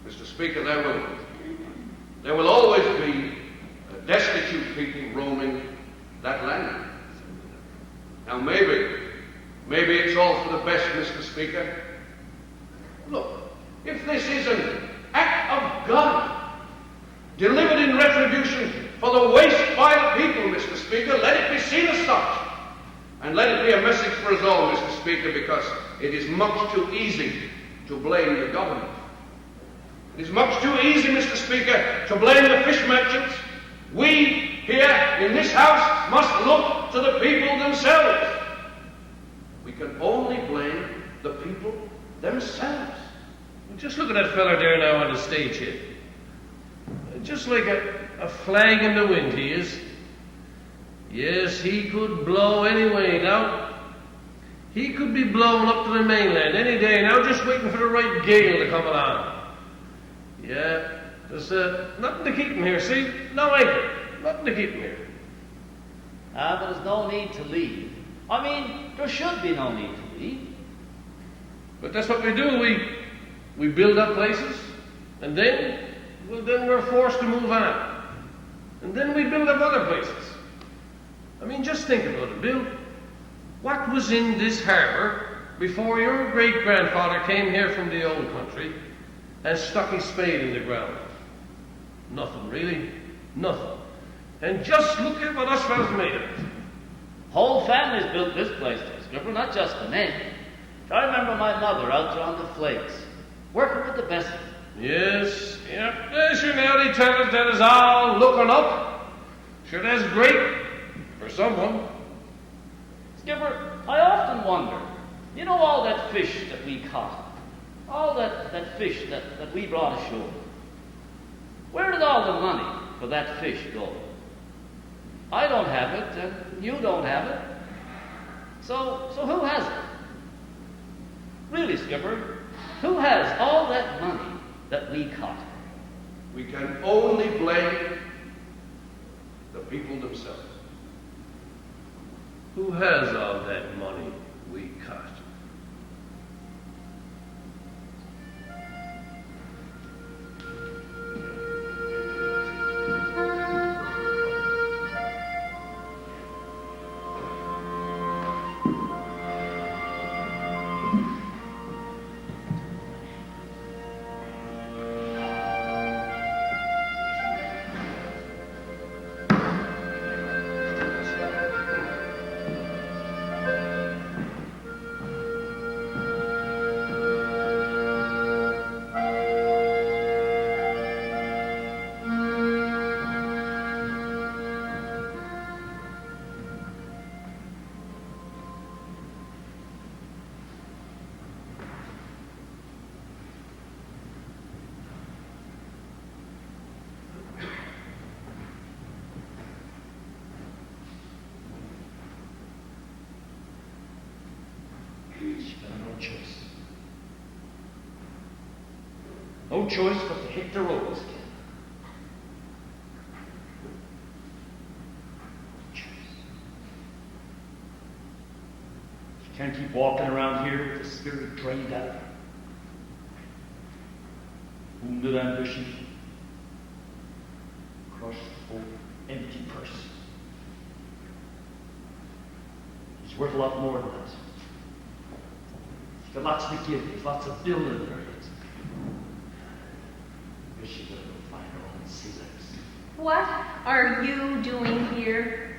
Mr. Speaker, there will always be destitute people roaming that land. Now maybe it's all for the best, Mr. Speaker. Look, if this is an act of God, delivered in retribution for the waste by the people, Mr. Speaker, let it be seen as such. And let it be a message for us all, Mr. Speaker, because it is much too easy to blame the government. It is much too easy, Mr. Speaker, to blame the fish merchants. We here in this house must look to the people themselves. We can only blame the people themselves. Just look at that fella there now on the stage here. Just like a flag in the wind he is. Yes, he could blow anyway now. He could be blown up to the mainland any day now, just waiting for the right gale to come along. Yeah, there's nothing to keep him here, see? No anchor. Nothing to keep him here. But there's no need to leave. I mean, there should be no need to leave. But that's what we do. We build up places, and then we're forced to move on. And then we build up other places. I mean, just think about it, Bill. What was in this harbour before your great-grandfather came here from the old country and stuck his spade in the ground? Nothing, really. Nothing. And just look at what us fellas made of it. Whole families built this place, Skipper, not just the men. I remember my mother out there on the flakes, working with the best of them. Yes, yeah. Sure, now they tell us that is all looking up. Sure, that's great for someone. Skipper, I often wonder, you know all that fish that we caught, all that fish that we brought ashore, where did all the money for that fish go? I don't have it, and you don't have it. So who has it? Really, Skipper, who has all that money that we caught? We can only blame the people themselves. Who has all that money we caught? No choice but to hit the road again. She can't keep walking around here with the spirit drained out of her. wounded ambition, crushed hope, empty purse. He's worth a lot more than that. He's got lots to give. There's lots of building there yet. Wish she would go find her own scissors. What are you doing here?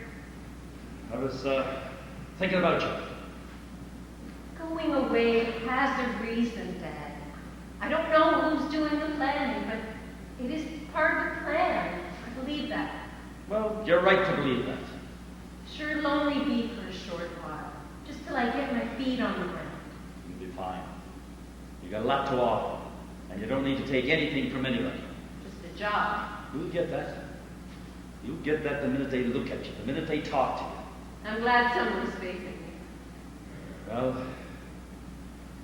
I was thinking about you. Going away has a reason, Dad. I don't know who's doing the planning, but it is part of the plan. I believe that. Well, you're right to believe that. Sure, it'll only be for a short while, just till I get my feet on the ground. You'll be fine. You got a lot to offer, and you don't need to take anything from anybody. Just a job. You'll get that. You'll get that the minute they look at you, the minute they talk to you. I'm glad someone's faith in me. Well,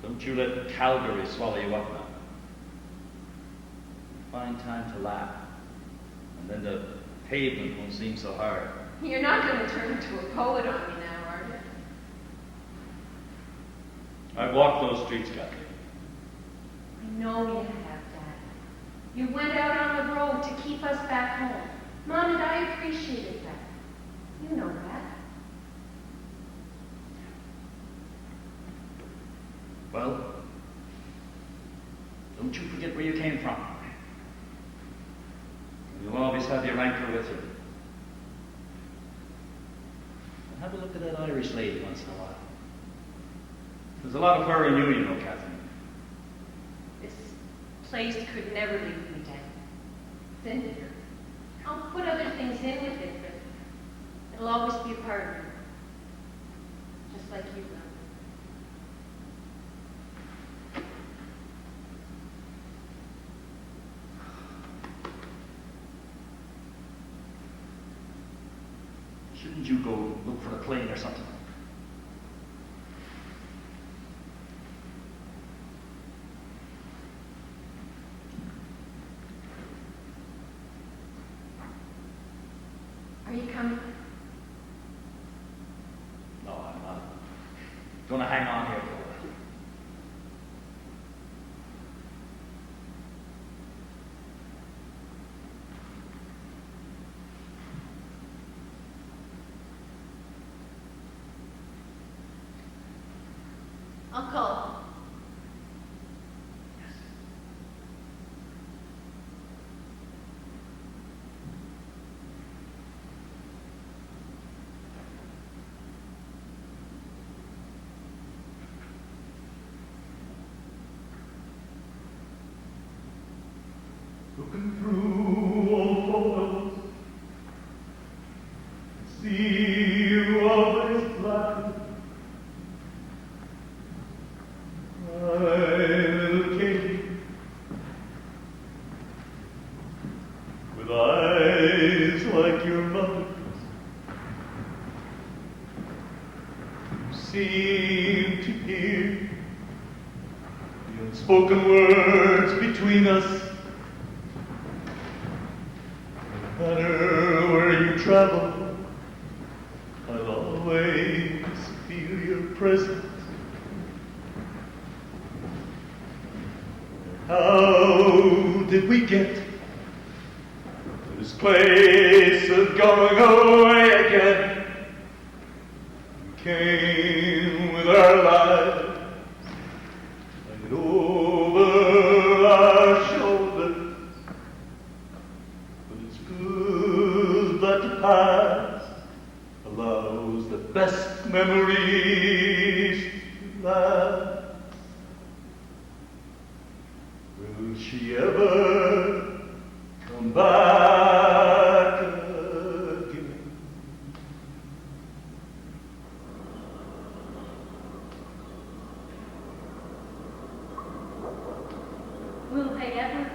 don't you let Calgary swallow you up now. Find time to laugh, and then the pavement won't seem so hard. You're not going to turn into a poet on me now, are you? I've walked those streets, Kathleen. I know you have, Dad. You went out on the road to keep us back home. Mom and I appreciated that. You know that. Well, don't you forget where you came from. You'll always have your anchor with you. And have a look at that Irish lady once in a while. There's a lot of her in you, you know, Catherine. This place could never leave me, Dad. It's in here. I'll put other things in with it, but it'll always be a part of me. Just like you will. Shouldn't you go look for a plane or something? Are you coming? No, I'm not. Gonna hang on here for a while. Uncle. Looking through old photos, see you always blind. My little Katie, with eyes like your mother's, you seem to hear the unspoken words between us. No matter where you travel, I'll always feel your presence. How did we get to this place of going away again? We came with our lives hanging over our shoulders. But it's good that the past allows the best memories to last. Will she ever come back again? Will they ever